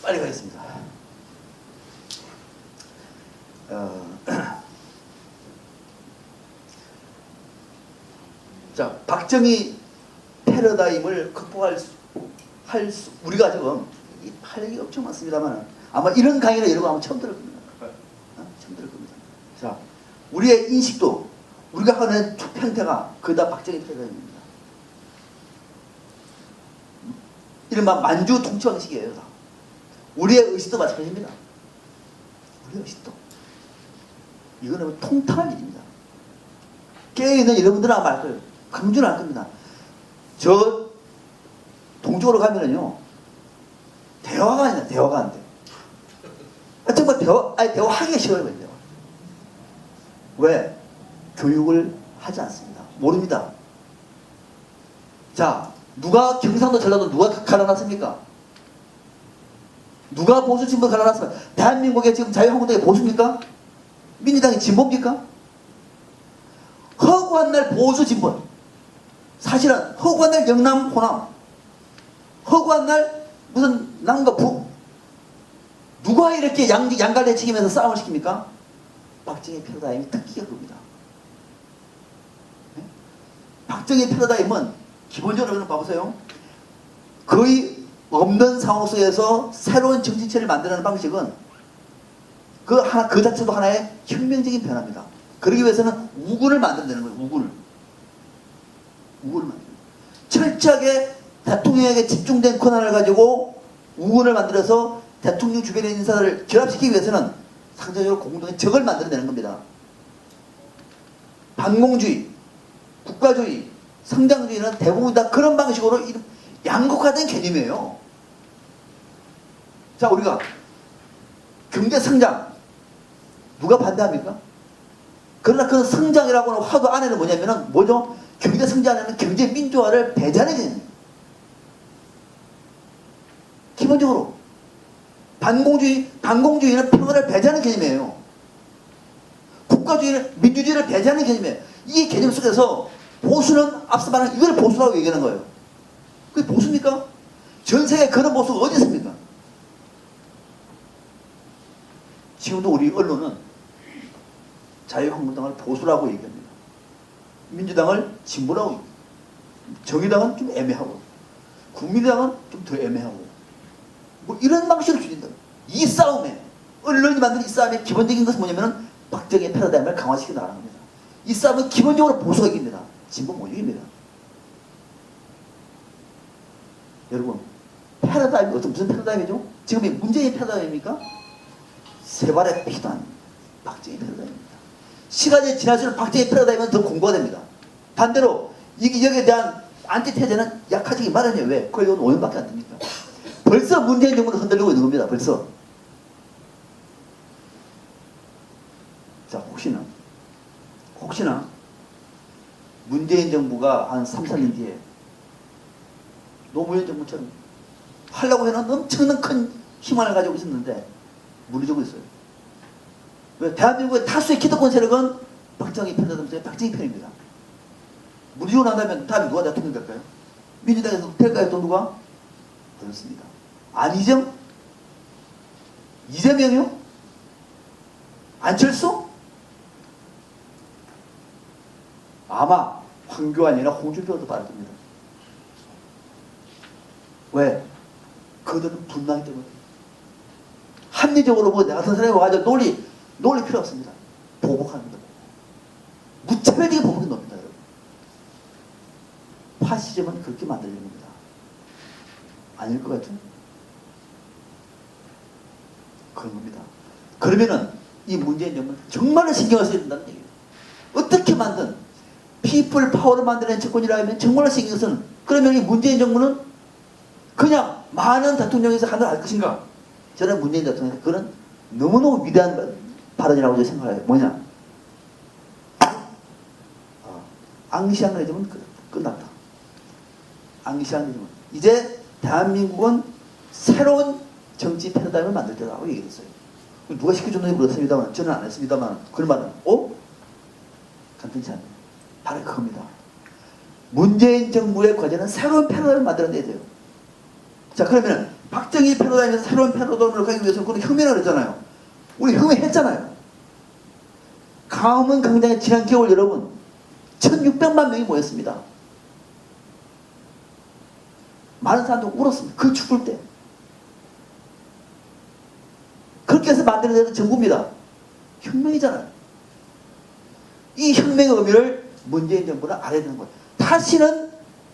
빨리 가겠습니다. 자, 박정희 패러다임을 극복할 우리가 지금 할 얘기 엄청 많습니다만 아마 이런 강의를 여러분 아마 처음 들을 겁니다. 처음 들을 겁니다. 자, 우리의 인식도 우리가 하는 형태가 거의 다 박정희 패러다임입니다. 이른바 만주 통치 방식이에요. 다. 우리의 의식도 마찬가지입니다. 우리의 의식도. 이거는 통탄할 일입니다. 깨어있는 여러분들은 아마 알 거예요. 강조는 알 겁니다. 저 동쪽으로 가면은요 대화가 아니라 대화가 안 돼. 정말 대화하기가 싫어요. 왜? 교육을 하지 않습니다. 모릅니다. 자, 누가 경상도 전라도 누가 갈아놨습니까? 누가 보수 진보 갈아놨습니까? 대한민국에 지금 자유한국당이 보수입니까? 민주당이 진보입니까? 허구한 날 보수 진보. 사실은 허구한 날 영남 호남. 허구한 날 무슨 남과 북. 누가 이렇게 양갈래 치기면서 싸움을 시킵니까? 박정희 패러다임이 특기가 그겁니다. 네? 박정희 패러다임은 기본적으로 여러분 봐보세요. 거의 없는 상황 속에서 새로운 정치체를 만드는 방식은 그 자체도 하나의 혁명적인 변화입니다. 그러기 위해서는 우군을 만들어내는 거예요. 우군을 만들어요. 철저하게 대통령에게 집중된 권한을 가지고 우군을 만들어서 대통령 주변의 인사들을 결합시키기 위해서는 상대적으로 공동의 적을 만들어내는 겁니다. 반공주의, 국가주의, 성장주의는 대부분 다 그런 방식으로 양극화된 개념이에요. 자, 우리가 경제 성장 누가 반대합니까? 그러나 그 성장이라고는 화두 안에는 뭐냐면은 뭐죠? 경제 성장에는 경제 민주화를 배제하는 개념이에요. 기본적으로 반공주의는 평화를 배제하는 개념이에요. 국가주의는 민주주의를 배제하는 개념이에요. 이 개념 속에서 보수는 앞서 말한 이걸 보수라고 얘기하는 거예요. 그게 보수입니까? 전 세계 그런 보수가 어디 있습니까? 지금도 우리 언론은 자유한국당을 보수라고 얘기합니다. 민주당을 진보라고 얘기합니다. 정의당은 좀 애매하고 국민당은 좀 더 애매하고 뭐 이런 방식으로 줄인다. 이 싸움에 언론이 만든 이 싸움의 기본적인 것은 뭐냐면 박정희의 패러다임을 강화시켜 나가는 겁니다. 이 싸움은 기본적으로 보수가 이깁니다. 진보 못 이깁니다. 여러분 패러다임이 무슨 패러다임이죠? 지금 이 문재인 패러다임입니까? 세발의 피도 아닙니다. 박정희 패러다임입니다. 시간이 지날수록 박정희 패러다임은 더 공고가 됩니다. 반대로 여기에 대한 안티테제는 약해지기 마련이에요. 왜? 거의 5년밖에 안 됩니까? 벌써 문재인 정부는 흔들리고 있는 겁니다. 벌써. 자, 혹시나 문재인 정부가 한 3, 4년 뒤에 노무현 정부처럼 하려고 해놓은 엄청난 큰 희망을 가지고 있었는데 무너지고 있어요. 왜? 대한민국의 다수의 기득권 세력은 박정희 편이라든지 박정희 편입니다. 무너지고 난다면 다음에 누가 대통령 될까요? 민주당에서 될까요? 또 누가? 그렇습니다. 안희정? 이재명이요? 안철수? 아마 황교안이나 홍준표도 빠를 겁니다. 왜? 그들은 분당이기 때문에. 합리적으로 뭐 나 같은 사람이 와가지고 논리 필요 없습니다. 보복합니다. 무차별적인 보복이 놉니다, 여러분. 파시즘은 그렇게 만들려는 겁니다. 아닐 것 같은? 그런 겁니다. 그러면은 이 문재인 정부는 정말로 신경을 써야 된다는 얘기예요. 어떻게 만든 피플 파워를 만드는 정권이라 하면 정말로 신경을 쓰는. 그러면 이 문재인 정부는 그냥 많은 대통령에서 하늘 할 것인가? 저는 문재인 대통령의 그런 너무너무 위대한 발언이라고 생각해요. 뭐냐? 앙시앙리즘은 끝났다. 앙시앙리즘은 이제 대한민국은 새로운 정치 패러다임을 만들 때라고 얘기했어요. 누가 시켜줬는지 모르겠습니다만 저는 안 했습니다만 그런 말은 간단치 않아요. 바로 그겁니다. 문재인 정부의 과제는 새로운 패러다임을 만들어내야 돼요. 자, 그러면 박정희 패러다임에서 새로운 패러다임을 가기 위해서 그런 혁명을 했잖아요. 우리 혁명했잖아요. 광화문 광장에 지난 겨울 여러분 1600만 명이 모였습니다. 많은 사람들 울었습니다. 그 죽을 때. 그렇게 해서 만들어내는 정부입니다. 혁명이잖아요. 이 혁명의 의미를 문재인 정부는 알아야 되는 거예요. 다시는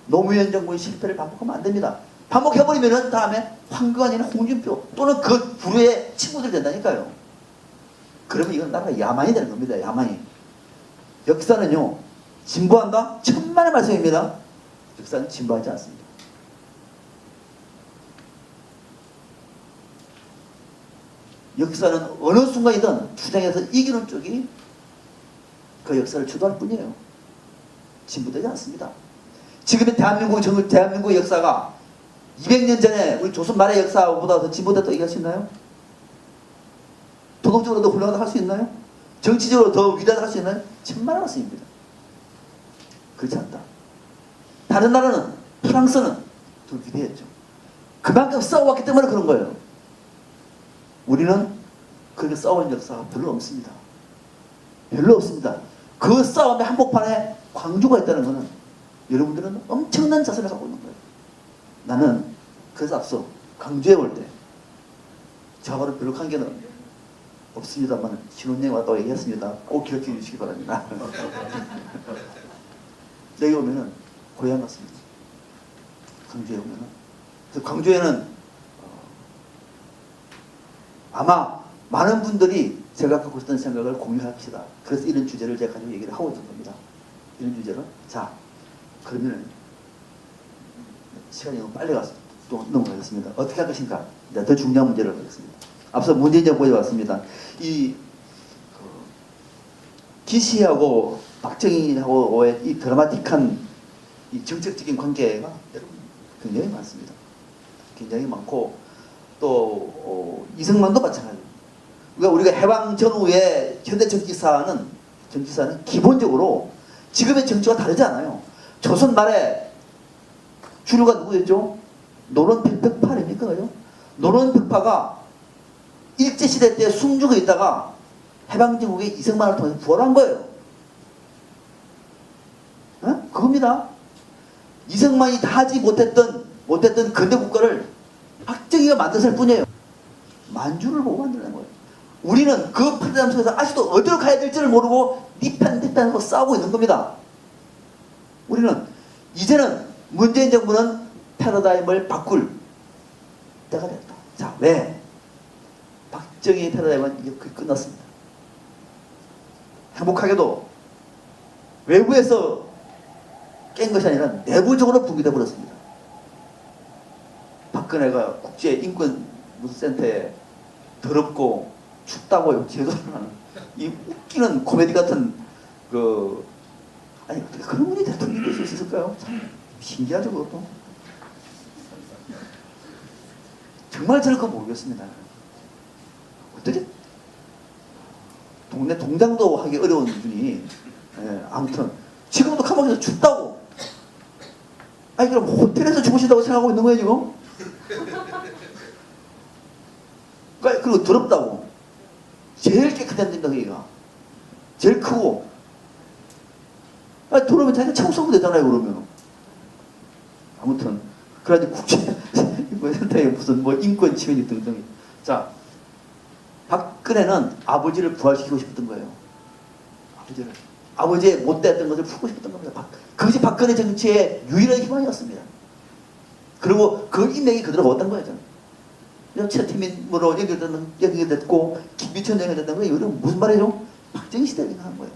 노무현 정부의 실패를 반복하면 안 됩니다. 반복해버리면 다음에 황교안이나 홍준표 또는 그 부류의 친구들 된다니까요. 그러면 이건 나라가 야만이 되는 겁니다. 야만이. 역사는요. 진보한다? 천만의 말씀입니다. 역사는 진보하지 않습니다. 역사는 어느 순간이든 투쟁해서 이기는 쪽이 그 역사를 주도할 뿐이에요. 진보되지 않습니다. 지금의 대한민국 역사가 200년 전에 우리 조선 말의 역사보다 더 진보됐다고 얘기할 수 있나요? 도덕적으로 더 훌륭하다 할 수 있나요? 정치적으로 더 위대하다 할 수 있나요? 천만의 말씀입니다. 그렇지 않다. 다른 나라는, 프랑스는 더 위대했죠. 그만큼 싸워왔기 때문에 그런 거예요. 우리는 그렇게 싸운 역사가 별로 없습니다. 별로 없습니다. 그 싸움의 한복판에 광주가 있다는 것은 여러분들은 엄청난 자세를 갖고 있는 거예요. 나는 그래서 앞서 광주에 올 때 저하고는 별로 관계는 없습니다만 신혼여행 왔다고 얘기했습니다. 꼭 기억해 주시기 바랍니다. 여기 오면은 고향 같습니다. 광주에 오면은. 그래서 광주에는 아마 많은 분들이 제가 갖고 있었던 생각을 공유합시다. 그래서 이런 주제를 제가 가지고 얘기를 하고 있는 겁니다. 이런 주제를. 자, 그러면 시간이 너무 빨리 가서 또 넘어가겠습니다. 어떻게 할 것인가? 더 중요한 문제를 하겠습니다. 앞서 문재인 정부에 왔습니다. 기시하고 박정희하고의 이 드라마틱한 이 정책적인 관계가 여러분 굉장히 많습니다. 굉장히 많고 또 이승만도 마찬가지입니다. 우리가 해방 전후의 현대 정치사는 기본적으로 지금의 정치와 다르지 않아요. 조선 말에 주류가 누구였죠? 노론백파 아닙니까? 노론백파가 일제시대 때 숨죽어 있다가 해방정국의 이승만을 통해서 부활한 거예요. 그겁니다. 이승만이 다 하지 못했던 근대 국가를 박정희가 만들었을 뿐이에요. 만주를 보고 만들는 거예요. 우리는 그 판단함 속에서 아직도 어디로 가야 될지를 모르고 네 편 하고 싸우고 있는 겁니다. 우리는 이제는 문재인 정부는 패러다임을 바꿀 때가 됐다. 자, 왜? 박정희 패러다임은 이게 끝났습니다. 행복하게도 외부에서 깬 것이 아니라 내부적으로 붕괴돼 버렸습니다. 박근혜가 국제인권센터에 더럽고 춥다고 제도를 하는 이 웃기는 코미디 같은 아니 어떻게 그런 분이 대통령이 될 수 있을까요? 참 신기하죠 그것도. 정말 저럴 거 모르겠습니다. 어떻게 동네 동장도 하기 어려운 분이 아무튼 지금도 가만히 춥다고. 아니 그럼 호텔에서 주무신다고 생각하고 있는 거예요 지금? 그리고 더럽다고. 제일 깨끗한 데입니다 거기가. 제일 크고. 들어오면 자기가 청소하면 되잖아요 그러면. 아무튼 그래가지고 국제인권센터에 무슨 인권 침해니 등등. 자, 박근혜는 아버지를 부활시키고 싶었던 거예요. 아버지의 못됐던 것을 풀고 싶었던 겁니다. 그것이 박근혜 정치의 유일한 희망이었습니다. 그리고 그 인맥이 그대로 먹었던 거예요 저는. 최태민으로 연결됐고 김비천 연결됐던 거예요. 이건 무슨 말이에요? 박정희 시대를 생각한 거예요.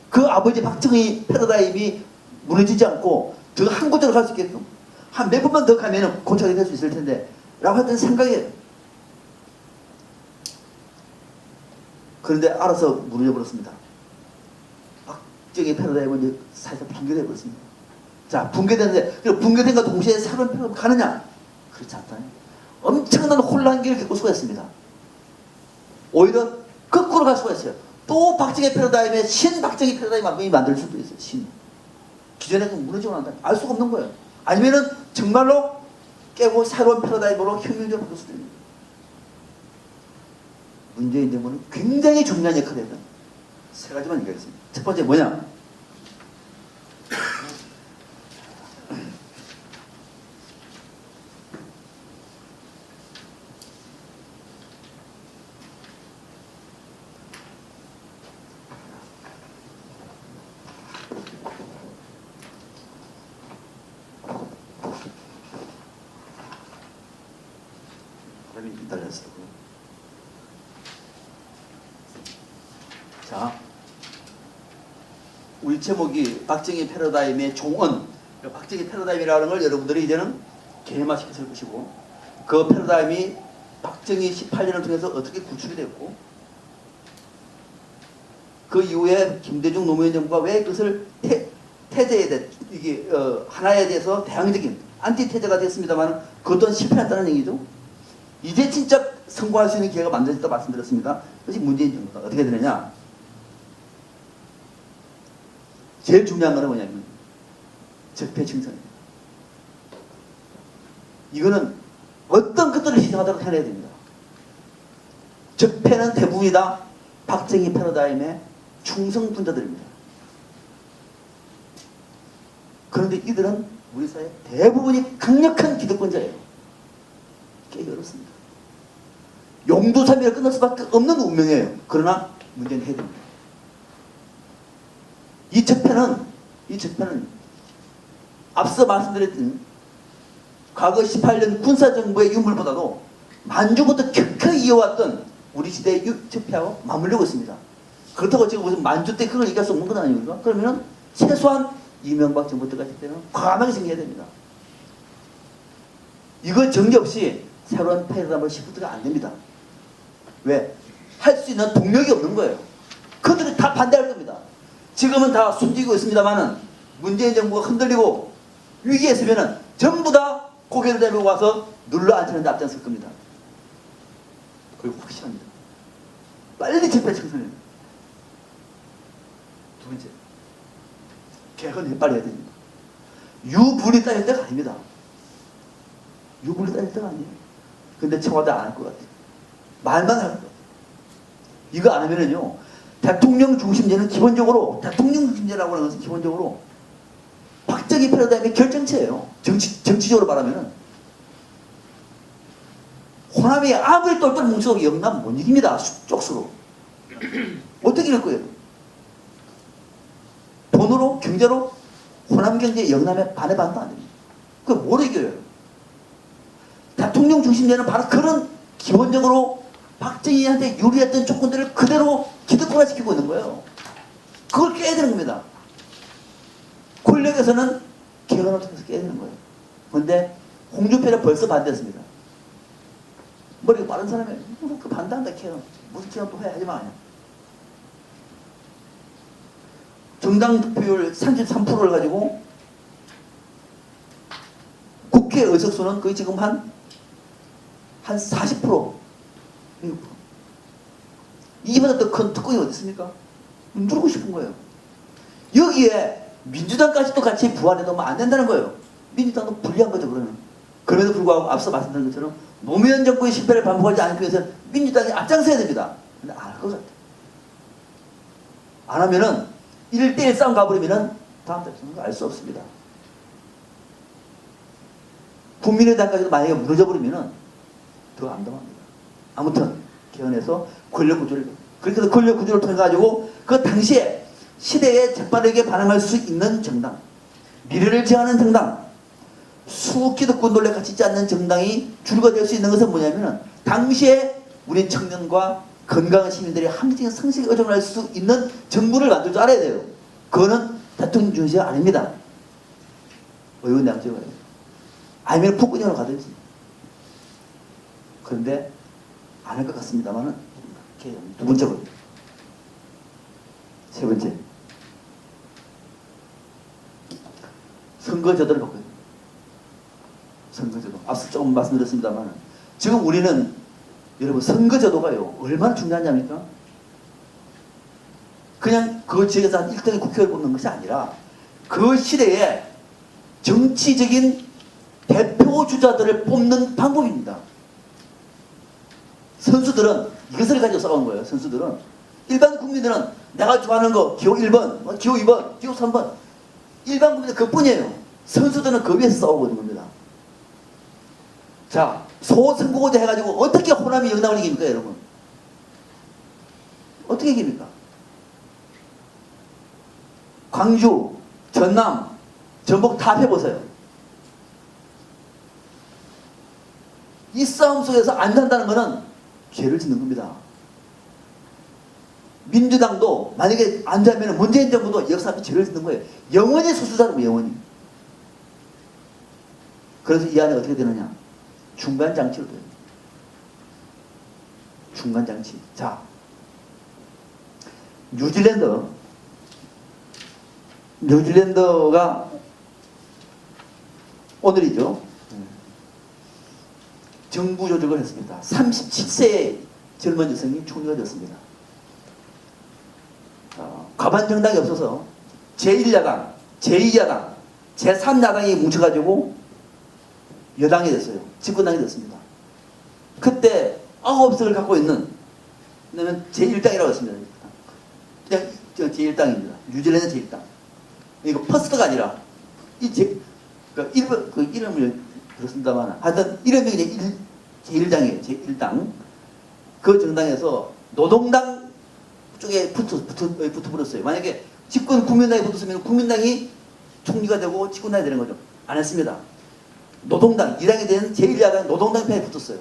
그 아버지 박정희 패러다임이 무너지지 않고 더 한국적으로 갈 수 있게끔 한 몇 번만 더 가면 고착이 될 수 있을 텐데 라고 했던 생각이에요. 그런데 알아서 무너져 버렸습니다. 박정희 패러다임은 이제 살짝 붕괴돼 버렸습니다. 자, 붕괴되는데 붕괴된 것과 동시에 새로운 패러다임으로 가느냐? 그렇지 않다. 엄청난 혼란기를 겪을 수가 있습니다. 오히려 거꾸로 갈 수가 있어요. 또 박정희 패러다임의 신박정희 패러다임을 만들 수도 있어요. 기존에 무너지고 난다. 알 수가 없는 거예요. 아니면은 정말로 깨고 새로운 패러다임으로 혁명적으로 바꿀 수도 있는 거예요. 문재인 정부는 굉장히 중요한 역할을 해요. 세 가지만 얘기하겠습니다. 첫 번째 뭐냐? 기다렸어요. 자, 우리 제목이 박정희 패러다임의 종언. 박정희 패러다임이라는 걸 여러분들이 이제는 개념화시켰을 것이고, 그 패러다임이 박정희 18년을 통해서 어떻게 구축이 됐고, 그 이후에 김대중 노무현 정부가 왜 그것을 태제에 대해 이게 하나에 대해서 대항적인 안티태제가 됐습니다만 그것 또한 실패했다는 얘기죠. 이제 진짜 성공할 수 있는 기회가 만들어졌다 말씀드렸습니다. 그것이 문재인 정부가 어떻게 되느냐. 제일 중요한 거는 뭐냐면 적폐청산입니다. 이거는 어떤 것들을 희생하도록 해내야 됩니다. 적폐는 대부분이 다 박정희 패러다임의 충성분자들입니다. 그런데 이들은 우리 사회 대부분이 강력한 기득권자예요. 깨기 어렵습니다. 용두사미를 끝날 수밖에 없는 운명이에요. 그러나 문제는 해야 됩니다. 이 적폐는 앞서 말씀드렸던 과거 18년 군사정부의 유물보다도 만주부터 켜켜이 이어왔던 우리 시대의 적폐하고 맞물리고 있습니다. 그렇다고 지금 무슨 만주 때 그걸 얘기할 수 없는 건 아닙니까? 그러면은 최소한 이명박 정부 때까지 때는 과감하게 생겨야 됩니다. 이거 정리 없이 새로운 패러다임을 시프트가 안 됩니다. 왜? 할 수 있는 동력이 없는 거예요. 그들이 다 반대할 겁니다. 지금은 다 숨기고 있습니다만은 문재인 정부가 흔들리고 위기에 있으면은 전부 다 고개를 들고 와서 눌러 앉히는 데 앞장설 겁니다. 그리고 확실합니다. 빨리 집회 청소년. 두 번째, 개헌 빨리 해야 됩니다. 유불이 따질 때가 아닙니다. 유불이 따질 때가 아니에요. 근데 청와대 안 할 것 같아요. 말만 할 것 같아요. 이거 안 하면은요, 대통령 중심제는 기본적으로, 대통령 중심제라고 하는 것은 기본적으로 박정희 패러다임의 결정체예요. 정치적으로 말하면은. 호남이 아무리 똘똘 뭉쳐도 영남 못 이깁니다. 쪽수로. 어떻게 이럴 거예요? 돈으로, 경제로 호남 경제 영남의 반의 반도 안 됩니다. 그걸 뭘 이겨요? 대통령 중심제는 바로 그런 기본적으로 박정희한테 유리했던 조건들을 그대로 기득권화시키고 있는 거예요. 그걸 깨야 되는 겁니다. 권력에서는 개헌을 통해서 깨야 되는 거예요. 그런데 홍준표는 벌써 반대했습니다. 머리가 빠른 사람이 무슨 그 반대한다 개헌. 무슨 개헌 또 해야지 마냐. 정당 득표율 33%를 가지고 국회 의석수는 거의 지금 한 40%. 이보다 더 큰 특권이 어디 있습니까? 누르고 싶은 거예요. 여기에 민주당까지도 같이 부활해도 안 된다는 거예요. 민주당도 불리한 거죠, 그러면. 그럼에도 불구하고 앞서 말씀드린 것처럼 노무현 정부의 실패를 반복하지 않기 위해서 민주당이 앞장서야 됩니다. 근데 안 할 것 같아요. 안 하면은 1대1 싸움 가버리면은 다음 대통령을 알 수 없습니다. 국민의당까지도 만약에 무너져 버리면은 더 안담합니다. 아무튼 개헌해서 권력 구조를, 그렇게 해서 권력 구조를 통해 가지고 그 당시에 시대의 재빠르게 반응할 수 있는 정당, 미래를 지향하는 정당, 수기득권 논리에 갇히지 않는 정당이 줄거 될 수 있는 것은 뭐냐면은 당시에 우리 청년과 건강한 시민들이 합리적인 상식에 의존할 수 있는 정부를 만들 줄 알아야 돼요. 그거는 대통령 중심이 아닙니다. 의원 양쪽을 해요. 아니면 북군형으로 가든지. 그런데 안 할 것 같습니다만은 두 번째로, 세 번째, 선거제도를 바꿔요. 선거제도. 앞서 조금 말씀드렸습니다만 지금 우리는 여러분 선거제도가요 얼마나 중요하냐니까. 그냥 그 지역에서 한 1등의 국회의원을 뽑는 것이 아니라 그 시대에 정치적인 대표주자들을 뽑는 방법입니다. 선수들은 이것을 가지고 싸우는 거예요. 선수들은. 일반 국민들은 내가 좋아하는 거 기호 1번, 기호 2번, 기호 3번 일반 국민들 그뿐이에요. 선수들은 그 위에서 싸우고 있는 겁니다. 자, 소선거구제 해가지고 어떻게 호남이 영남을 이깁니까, 여러분? 어떻게 이깁니까? 광주, 전남, 전북 다 해보세요. 이 싸움 속에서 안 산다는 것은 죄를 짓는 겁니다. 민주당도 만약에 안 되면 문재인 정부도 역사에 죄를 짓는 거예요. 영원히 수수자라고, 영원히. 그래서 이 안에 어떻게 되느냐? 중간 장치로 돼요. 중간 장치. 자, 뉴질랜드가 오늘이죠. 정부 조직을 했습니다. 37세의 젊은 여성이 총리가 되었습니다. 과반 정당이 없어서 제1야당, 제2야당, 제3야당이 뭉쳐가지고 여당이 됐어요. 집권당이 됐습니다. 그때 9석을 갖고 있는 제1당이라고 했습니다. 그냥 제1당입니다. 뉴질랜드 제1당. 이거 퍼스트가 아니라 그 이름을 그렇습니다만 하여튼 이름이 그냥 제1당이에요. 제1당. 그 정당에서 노동당 쪽에 붙어버렸어요. 만약에 집권 국민당이 붙었으면 국민당이 총리가 되고 집권당이 되는 거죠. 안 했습니다. 노동당, 2당이 된 제1야당 노동당 편에 붙었어요.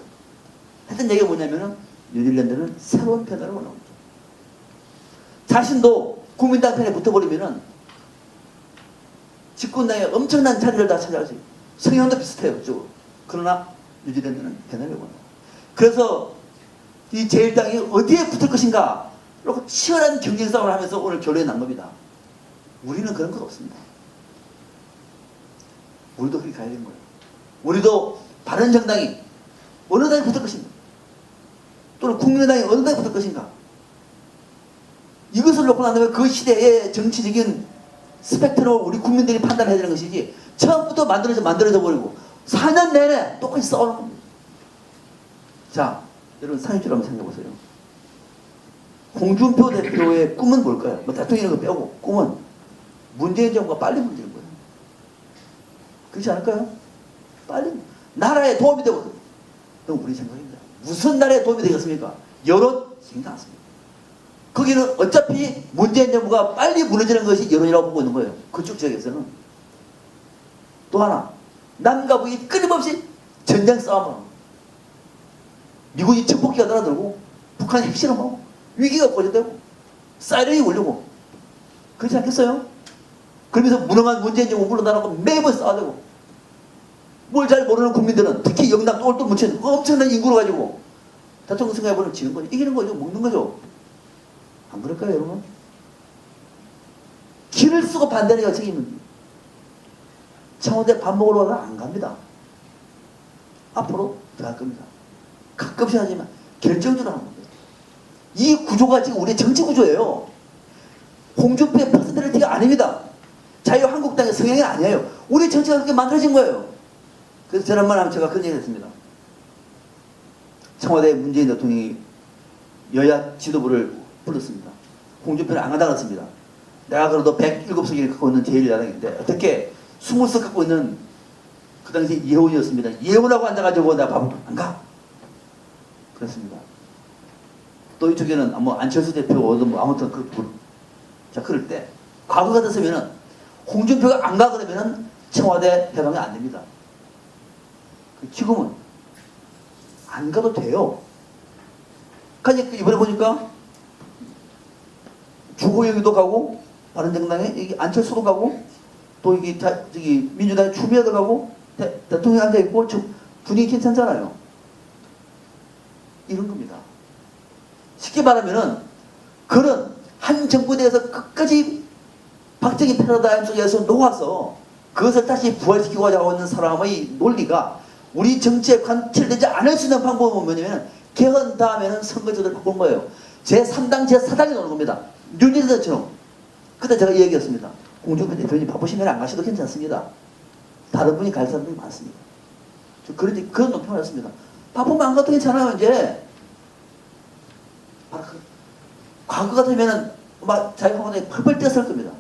하여튼 얘기가 뭐냐면은 뉴질랜드는 새로운 편으로 올라옵니다. 자신도 국민당 편에 붙어버리면은 집권당에 엄청난 자리를 다 차지하지. 성향도 비슷해요. 쭉. 그러나 뉴질랜드는 변화를 원해요. 그래서 이 제1당이 어디에 붙을 것인가 그리고 치열한 경쟁 싸움을 하면서 오늘 결론이 난 겁니다. 우리는 그런 것 없습니다. 우리도 그렇게 가야 되는 거예요. 우리도 바른정당이 어느 당에 붙을 것인가 또는 국민의당이 어느 당에 붙을 것인가 이것을 놓고 난다면 그 시대의 정치적인 스펙트럼을 우리 국민들이 판단해야 되는 것이지 처음부터 만들어져 버리고 4년 내내 똑같이 싸우는 겁니다. 자, 여러분 상임주로 한번 생각해 보세요. 홍준표 대표의 꿈은 뭘까요? 뭐 대통령 이런 거 빼고 꿈은 문재인 정부가 빨리 문재인 거예요. 그렇지 않을까요? 빨리 나라에 도움이 되거든요. 그럼 우리 생각입니다. 무슨 나라에 도움이 되겠습니까? 여론 생각 안 씁니다. 거기는 어차피 문재인 정부가 빨리 무너지는 것이 여론이라고 보고 있는 거예요. 그쪽 지역에서는. 또 하나 남과 북이 끊임없이 전쟁 싸움을 하고 미국이 전폭기가 날아들고 북한이 핵실험하고 위기가 고조되고 사이렌이 울리고 그렇지 않겠어요? 그러면서 무능한 문재인 정부 물러나라고 매번 싸우고 뭘 잘 모르는 국민들은 특히 영남 똘똘 뭉친 엄청난 인구를 가지고 대통령 선거해보면 지는 거죠. 이기는 거죠. 먹는 거죠. 안 그럴까요 여러분? 길을 쓰고 반대하는 여정이 있는데 청와대 밥 먹으러 가다 안 갑니다. 앞으로 들어갈 겁니다. 가끔씩 하지만 결정적으로 하는 겁니다. 이 구조가 지금 우리의 정치 구조예요. 홍준표의 퍼스널리티가 아닙니다. 자유한국당의 성향이 아니에요. 우리 정치가 그렇게 만들어진 거예요. 그래서 지난번에 제가 그런 얘기를 했습니다. 청와대 문재인 대통령이 여야 지도부를 불렀습니다. 홍준표는 안 간다고 했습니다. 내가 그래도 107석을 갖고 있는 제1야당인데 어떻게 20석 갖고 있는 그 당시 예원이었습니다. 예원하고 앉아가지고 내가 밥을 안 가. 그렇습니다. 또 이쪽에는 뭐 안철수 대표도 뭐 아무튼 자 그럴 때 과거 같았으면은 홍준표가 안 가 그러면은 청와대 해방이 안 됩니다. 지금은 안 가도 돼요. 그러니까 이번에 보니까 주호영이도 가고 바른정당에 여기 안철수도 가고 또 여기 저기 민주당에 추미애도 가고 대통령이 앉아 있고 분위기 괜찮잖아요. 이런 겁니다. 쉽게 말하면은 그런 한 정부 내에서 끝까지 박정희 패러다임 속에서 녹아서 그것을 다시 부활시키고 하고 있는 사람의 논리가 우리 정치에 관철되지 않을 수 있는 방법은 뭐냐면 개헌 다음에는 선거제도를 바꾼 거예요. 제3당, 제4당이 노는 겁니다. 뉴질랜드처럼. 그때 제가 얘기했습니다. 홍준표 대표님 바쁘시면 안 가셔도 괜찮습니다. 다른 분이 갈 사람들이 많습니다. 그런 논평을 했습니다. 바쁘면 안 가도 괜찮아요, 이제. 과거 같으면은 막 자유한국당이 펄펄 뛰었을 겁니다.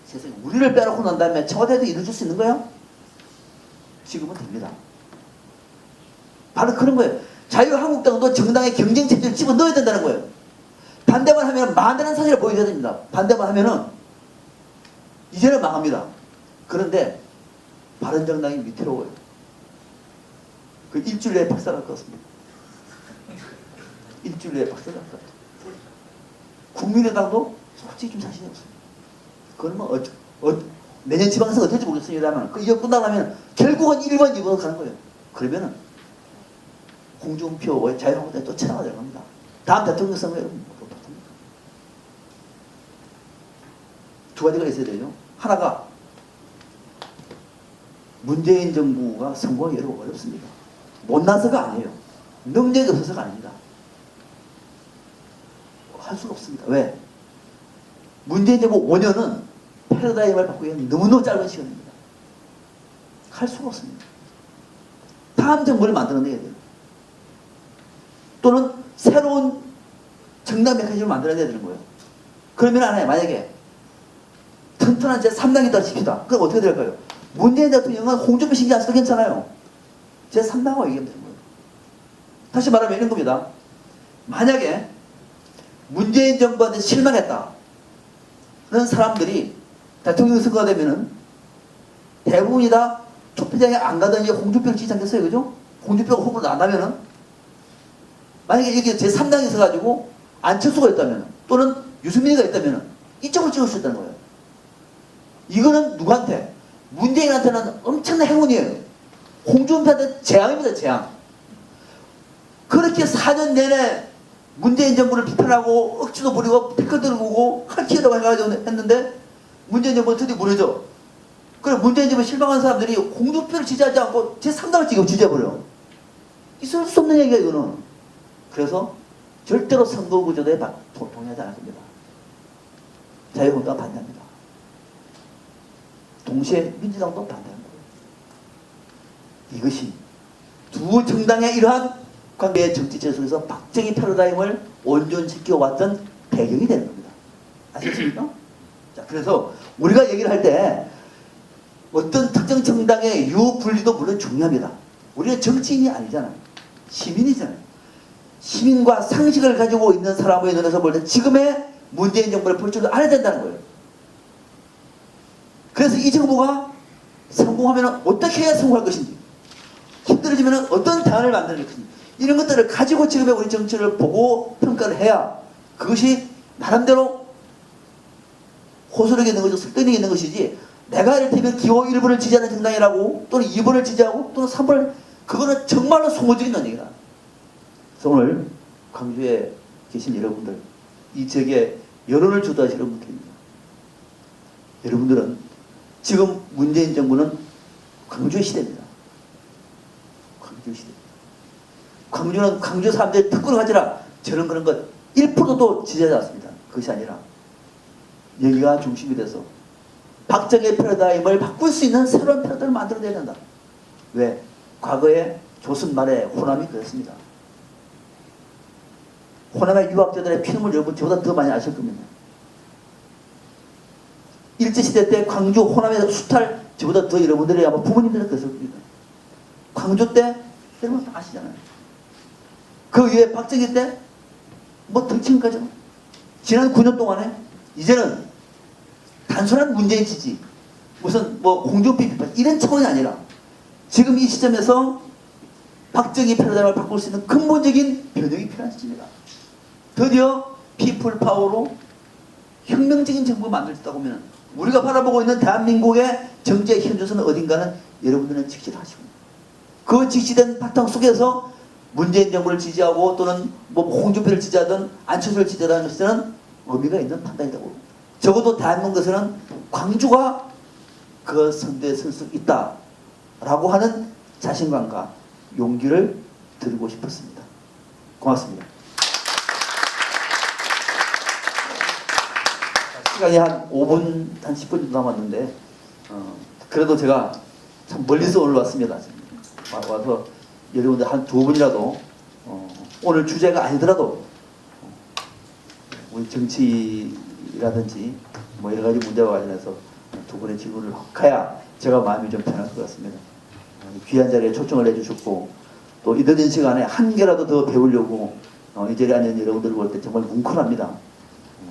세상에 우리를 빼놓고 난 다음에 청와대에도 일을 줄 수 있는 거예요? 지금은 됩니다. 바로 그런 거예요. 자유한국당도 정당의 경쟁 체제를 집어넣어야 된다는 거예요. 반대만 하면 망한다는 사실을 보여줘야 됩니다. 반대만 하면은 이제는 망합니다. 그런데 바른정당이 위태로워요. 그 일주일 내에 박살날 것 같습니다. 일주일 내에 박살날 것 같아요. 국민의당도 솔직히 좀 자신이 없어요. 그러면 내년 지방선거 어떨지 모르겠습니다만 그 이거 끝나면 결국은 1번, 2번으로 가는 거예요. 그러면은 홍준표의 자유한국당이 또 천하가 될 겁니다. 다음 대통령 선거에 여러분 못합니다. 두 가지가 있어야 되죠. 하나가 문재인 정부가 성공하기 어렵습니다. 못나서가 아니에요. 능력이 없어서가 아닙니다. 할 수가 없습니다. 왜? 문재인 정부 5년은 패러다임을 바꾸기에는 너무너무 짧은 시간입니다. 할 수가 없습니다. 다음 정부를 만들어내야 돼요. 또는 새로운 정당 메커니즘을 만들어내야 되는 거예요. 그러면 안 해. 만약에 튼튼한 제3당이다 칩시다. 그럼 어떻게 될까요? 문재인 대통령은 홍준표 신경 안 써도 괜찮아요. 제3당하고 얘기하면 되는 거예요. 다시 말하면 이런 겁니다. 만약에 문재인 정부한테 실망했다. 는 사람들이 대통령 선거가 되면은 대부분이 다 투표장에 안 가더니 홍준표를 지지 않겠어요? 그죠? 홍준표가 후보로 나가면은 만약에 여기 제3당이 있어가지고 안철수가 있다면 또는 유승민이가 있다면 이쪽으로 찍을 수 있다는 거예요. 이거는 누구한테? 문재인한테는 엄청난 행운이에요. 홍준표한테 재앙입니다. 재앙. 그렇게 4년 내내 문재인 정부를 비판하고 억지도 부리고 댓글 들고 할 기회라고 해가지고 했는데 문재인 정부는 드디어 무너져. 그래 문재인 정부에 실망한 사람들이 홍준표를 지지하지 않고 제3당을 지금 지지해버려. 있을 수 없는 얘기야 이거는. 그래서 절대로 선거 구조대에 동의하지 않을 겁니다. 자유한국당 반대합니다. 동시에 민주당도 반대합니다. 이것이 두 정당의 이러한 관계의 정치체 속에서 박정희 패러다임을 온전시켜 왔던 배경이 되는 겁니다. 아시겠습니까? 자, 그래서 우리가 얘기를 할 때 어떤 특정 정당의 유분리도 물론 중요합니다. 우리는 정치인이 아니잖아요. 시민이잖아요. 시민과 상식을 가지고 있는 사람의 눈에서 볼 때 지금의 문재인 정부를 볼 줄도 알아야 된다는 거예요. 그래서 이 정부가 성공하면 어떻게 해야 성공할 것인지, 힘들어지면 어떤 대안을 만드는 것인지, 이런 것들을 가지고 지금의 우리 정치를 보고 평가를 해야 그것이 나름대로 호소력이 있는 것이고 설득력이 있는 것이지, 내가 이를테면 기호 1번을 지지하는 정당이라고 또는 2번을 지지하고 또는 3번을, 그거는 정말로 소모적인 얘기다. 그래서 오늘 광주에 계신 여러분들, 이 지역에 여론을 주도하시는 분들입니다. 여러분들은 지금 문재인 정부는 광주의 시대입니다. 광주의 시대. 광주는 광주 사람들이 특권을 가지라 저런 그런 것 1%도 지지하지 않습니다. 그것이 아니라 여기가 중심이 돼서 박정희 패러다임을 바꿀 수 있는 새로운 패러다임을 만들어내야 된다. 왜? 과거에 조선 말에 호남이 그랬습니다. 호남의 유학자들의 피눈물 여러분 저보다 더 많이 아실 겁니다. 일제시대 때 광주 호남의 수탈 저보다 더 여러분들이 아마 부모님들은 그랬을 겁니다. 광주 때 여러분 다 아시잖아요. 그 위에 박정희 때 뭐 덩치인가죠? 지난 9년 동안에 이제는 단순한 문재인 지지, 무슨 뭐 홍준표 비판 이런 차원이 아니라 지금 이 시점에서 박정희 패러다임을 바꿀 수 있는 근본적인 변혁이 필요한 시점이다. 드디어 피플 파워로 혁명적인 정부가 만들었다고 하면 우리가 바라보고 있는 대한민국의 정치의 현주소는 어딘가는 여러분들은 직시를 하시고, 그 직시된 바탕 속에서 문재인 정부를 지지하고 또는 뭐 홍준표를 지지하든 안철수를 지지하는 것은 의미가 있는 판단이라고 봅니다. 적어도 대한민국에서는 광주가 그 선대에 설 수 있다라고 하는 자신감과 용기를 드리고 싶었습니다. 고맙습니다. 시간이 한 5분, 한 10분 정도 남았는데 그래도 제가 참 멀리서 오늘 왔습니다. 와서 여러분들 한 두 분이라도 오늘 주제가 아니더라도 우리 정치라든지 뭐 여러 가지 문제와 관련해서 두 분의 질문을 가야 제가 마음이 좀 편할 것 같습니다. 귀한 자리에 초청을 해주셨고 또 이 늦은 시간에 한 개라도 더 배우려고 이 자리에 앉은 여러분들 볼 때 정말 뭉클합니다.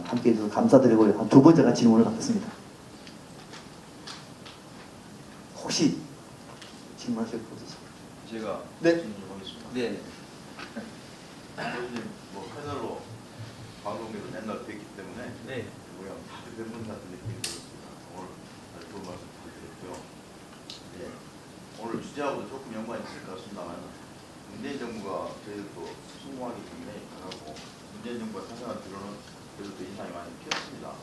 함께 해주셔서 감사드리고요. 한 두 번 제가 질문을 받겠습니다. 혹시 질문하실 거 없으세요? 제가 네. 질문 좀 하겠습니다. 네. 요즘 뭐 패널로 방송에서 맨날 뵙기 때문에 네. 우리가 다들 뵙는 것 같은 느낌이 들었습니다. 오늘 아주 좋은 말씀 주제하고도 조금 연관이 있을 것 같습니다만 문재인 정부가 저희도 성공하기 굉장히 강하고 문재인 정부가 탄생한 뒤로는 그래도 또 인상이 많이 피었습니다.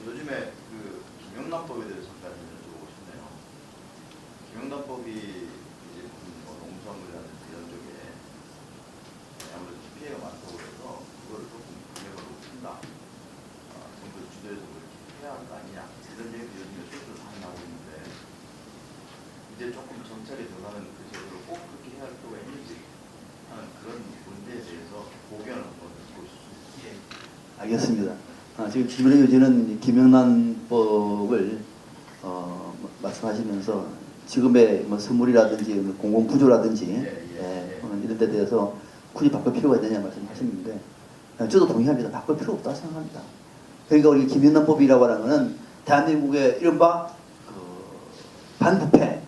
요즘에 그 김영란법에 대해서 잠깐 여쭤보고 싶네요. 김영란법이 이제 뭐 농수산물이라든지 이런 쪽에 아무래도 피해가 많다고 해서 그거를 조금 금액을 높인다. 정부 주도에서 뭐 이렇게 해야 하는 거 아니냐 이런 얘기도 요즘에 실수로 많이 나오고 있는데 이제 조금 정착이 들어가는 그 제도를 꼭 그렇게 해야 할 필요가 있는지 하는 그런 문제에 대해서 고견을 한번 듣고 싶습니다. 알겠습니다. 지금 질문의 요지는 김영란법을 말씀하시면서 지금의 뭐 선물이라든지 뭐 공공구조라든지 이런 데 대해서 굳이 바꿀 필요가 있느냐 말씀하셨는데 저도 동의합니다. 바꿀 필요 없다고 생각합니다. 그러니까 우리 김영란법이라고 하는 것은 대한민국의 이른바 그 반부패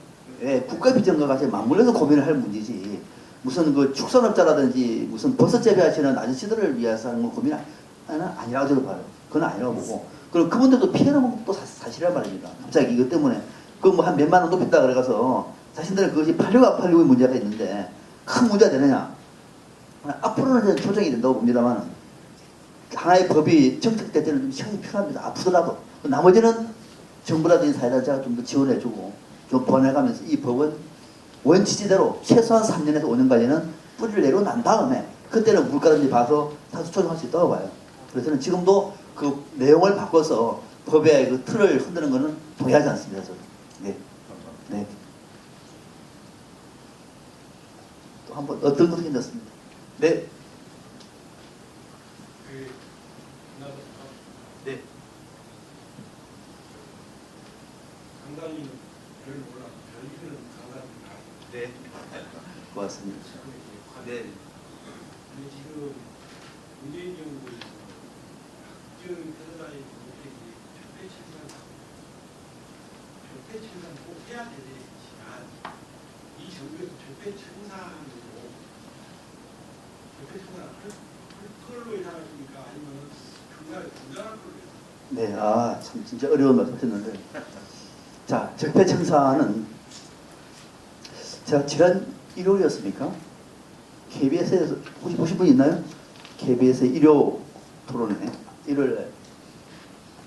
국가 비전과 같이 맞물려서 고민을 할 문제지 무슨 그 축산업자라든지 무슨 버섯 재배하시는 아저씨들을 위해서 하는 건 고민은 아니라고 저도 봐요. 그건 아니라고 보고. 그럼 그분들도 피해는 또 사실이란 말입니다. 갑자기 이것 때문에 그 뭐 한 몇만 원 높였다 그래가서 자신들은 그것이 팔리고 안 팔리고의 문제가 있는데 큰 문제가 되느냐. 앞으로는 저는 조정이 된다고 봅니다만 하나의 법이 정착될 때는 좀 시간이 필요합니다. 아프더라도. 나머지는 정부라든지 사회단체가 좀 더 지원해주고 좀 보완해가면서 이 법은 원칙대로 최소한 3년에서 5년까지는 뿌리를 내고 난 다음에 그때는 물가든지 봐서 다시 조정할 수 있다고 봐요. 그래서 저는 지금도 그 내용을 바꿔서 법의 그 틀을 흔드는 것은 동의하지 않습니다. 저는. 네. 네. 또 한 번 어떤 것이 생겼습니다. 네. 네. 강단이는 별 몰라. 별이는 강단이 네. 고맙습니다. 네. 근데 지금 문재인 정부에서 학교 패러다임 정책이 적폐청산 꼭 해야 되지만 이 정부에서 적폐청산으로 할 걸로 예상하십니까? 아니면 중간에 중단할 걸로 예상하십니까? 네. 아, 참 진짜 어려운 말씀 하셨는데. 자, 적폐청산은 제가 지난 일요일이었습니까? KBS에서 혹시 보신 분 있나요? KBS 일요 토론회 일요일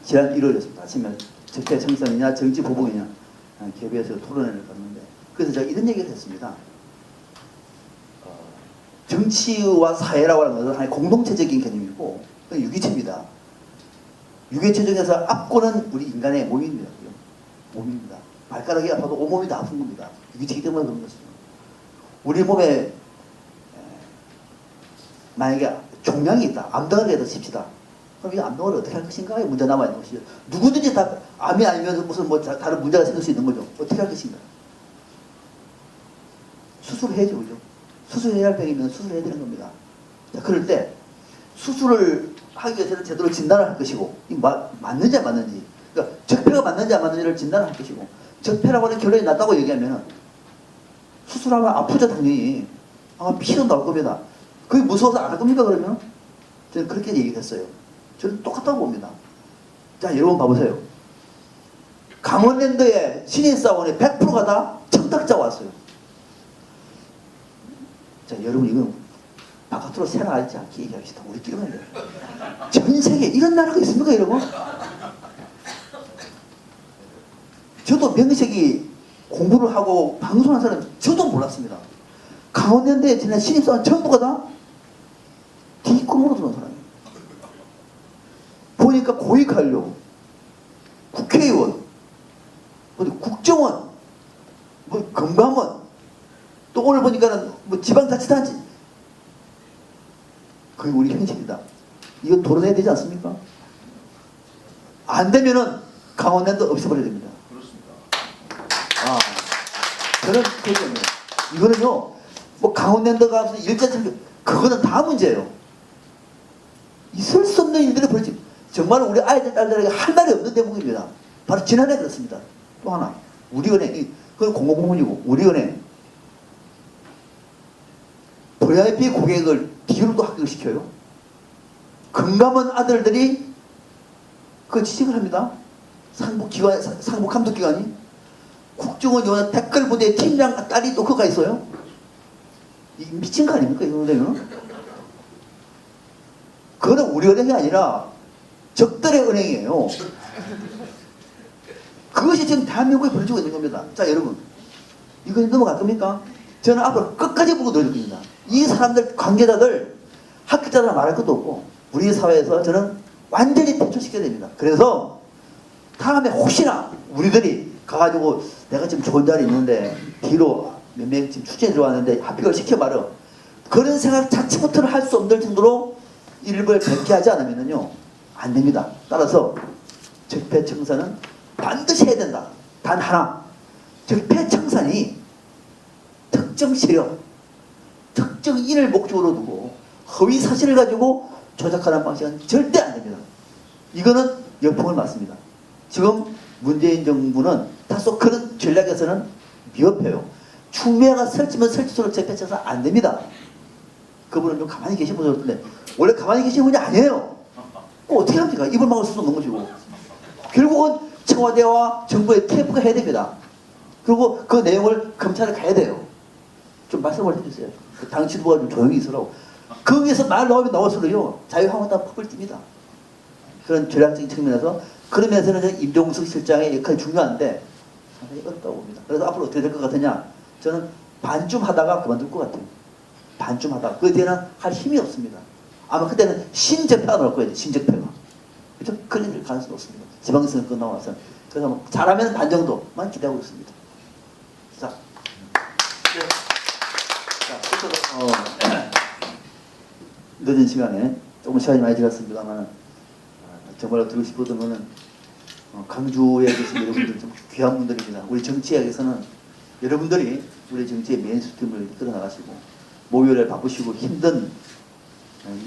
지난 일요일이었습니다. 아침에 적폐청산이냐 정치 보복이냐 KBS에서 토론회를 갔는데 그래서 제가 이런 얘기를 했습니다. 정치와 사회라고 하는 것은 하나의 공동체적인 개념이고 유기체입니다. 유기체 중에서 앞권은 우리 인간의 몸입니다. 몸입니다. 발가락이 아파도 온몸이 다 아픈 겁니다. 유기체이기 때문에 그런 것입니다. 우리 몸에 만약에 종양이 있다. 암덩어리가 있다 칩시다. 그럼 이 암덩어리를 어떻게 할 것인가에 문제 남아있는 것이죠. 누구든지 다 암이 아니면서 무슨 뭐 다른 문제가 생길 수 있는 거죠. 어떻게 할 것인가. 수술해야죠. 그죠? 수술해야 할 병이면 수술해야 되는 겁니다. 자, 그럴 때 수술을 하기 위해서는 제대로 진단을 할 것이고 이 맞는지 안 맞는지 그러니까 적폐가 맞는지 안 맞는지를 진단을 할 것이고 적폐라고 하는 결론이 났다고 얘기하면 수술하면 아프죠 당연히. 아마 피도 나올 겁니다. 그게 무서워서 안 할 겁니까 그러면? 저는 그렇게 얘기했어요. 저는 똑같다고 봅니다. 자 여러분 봐보세요. 강원랜드에 신인사원의 100%가 다 청탁자 왔어요. 자 여러분 이건 바깥으로 새나가지 않게 얘기합시다. 우리끼리만 해요. 전 세계에 이런 나라가 있습니까 여러분? 저도 명색이 공부를 하고 방송한 사람 저도 몰랐습니다. 강원랜드에 지난 신입사원 전부가 다 뒷꿈으로 들어온 사람이에요. 보니까 고위관료, 국회의원, 국정원, 뭐 금감원, 또 오늘 보니까는 뭐 지방자치단체, 그게 우리 형식이다. 이거 토론해야 되지 않습니까? 안 되면은 강원랜드 없애버려야 됩니다. 그렇습니다. 아, 저는 그거든요. 이거는요, 뭐 강원랜드가 무슨 일자천적 그거는 다 문제예요. 있을 수 없는 일들이 벌어지. 정말 우리 아이들 딸들에게 할 말이 없는 대목입니다. 바로 지난해 그렇습니다. 또 하나, 우리은행, 그건 공공부문이고 우리은행 VIP 고객을 비율도 합격시켜요. 금감원 아들들이 그 지식을 합니다. 상부 감독기관이 국정원 요원 댓글 부대 팀장 딸이 또 거기 있어요? 이 미친 거 아닙니까? 이 정도면? 그거는 우리 은행이 아니라 적들의 은행이에요. 그것이 지금 대한민국에 벌어지고 있는 겁니다. 자, 여러분. 이거 넘어갈 겁니까? 저는 앞으로 끝까지 보고 놀릴 겁니다. 이 사람들, 관계자들, 학교자들 말할 것도 없고, 우리 사회에서 저는 완전히 퇴출시켜야 됩니다. 그래서 다음에 혹시나 우리들이 가가지고 내가 지금 좋은 자리에 있는데 뒤로 몇 명 지금 추천에 들어왔는데 합격을 시켜봐라. 그런 생각 자체부터는 할 수 없는 정도로 일부를 백기하지 않으면요 안 됩니다. 따라서 적폐청산은 반드시 해야 된다. 단 하나, 적폐청산이 특정 세력, 특정 인을 목적으로 두고 허위 사실을 가지고 조작하는 방식은 절대 안 됩니다. 이거는 역풍을 맞습니다. 지금 문재인 정부는 다소 그런 전략에서는 미흡해요. 추미애가 설치면 설치수록 적폐청산 안 됩니다. 그분은 좀 가만히 계신 분들 같은데 원래 가만히 계신 분이 아니에요. 어떻게 합니까? 입을 막을 수도 없는 것이고. 결국은 청와대와 정부의 TF가 해야 됩니다. 그리고 그 내용을 검찰에 가야 돼요. 좀 말씀을 해주세요. 그 당 지도부가 좀 조용히 있으라고. 거기에서 말 나오면 나올수록요 자유한국당 퍽을 띱니다. 그런 전략적인 측면에서 그러면서는 임종석 실장의 역할이 중요한데 상당히 어렵다고 봅니다. 그래서 앞으로 어떻게 될 것 같으냐? 저는 반쯤 하다가 그만둘 것 같아요. 반쯤 하다가 그 뒤에는 할 힘이 없습니다. 아마 그때는 신적폐가 나올 거예요. 신적폐가. 그렇죠? 그런 가능성이 없습니다. 지방선거 끝나고 나서. 그래서 뭐 잘하면 반 정도만 기대하고 있습니다. 자, 늦은 시간에 조금 시간이 많이 지났습니다만 정말로 드리고 싶었던 거는 강주에 계신 여러분들 좀 귀한 분들입니다. 우리 정치학에서는 여러분들이 우리 정치의 메인스트림을 이끌어 나가시고 목요일에 바쁘시고 힘든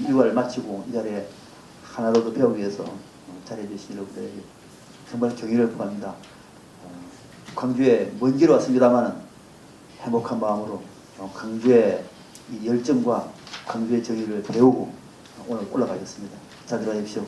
일과를 마치고 이 자리에 하나로 더 배우기 위해서 자리해 주신 여러분들에게 정말 경의를 표합니다. 광주에 먼 길 왔습니다만 행복한 마음으로 광주의 이 열정과 광주의 정의를 배우고 오늘 올라가겠습니다. 잘 들어가십시오.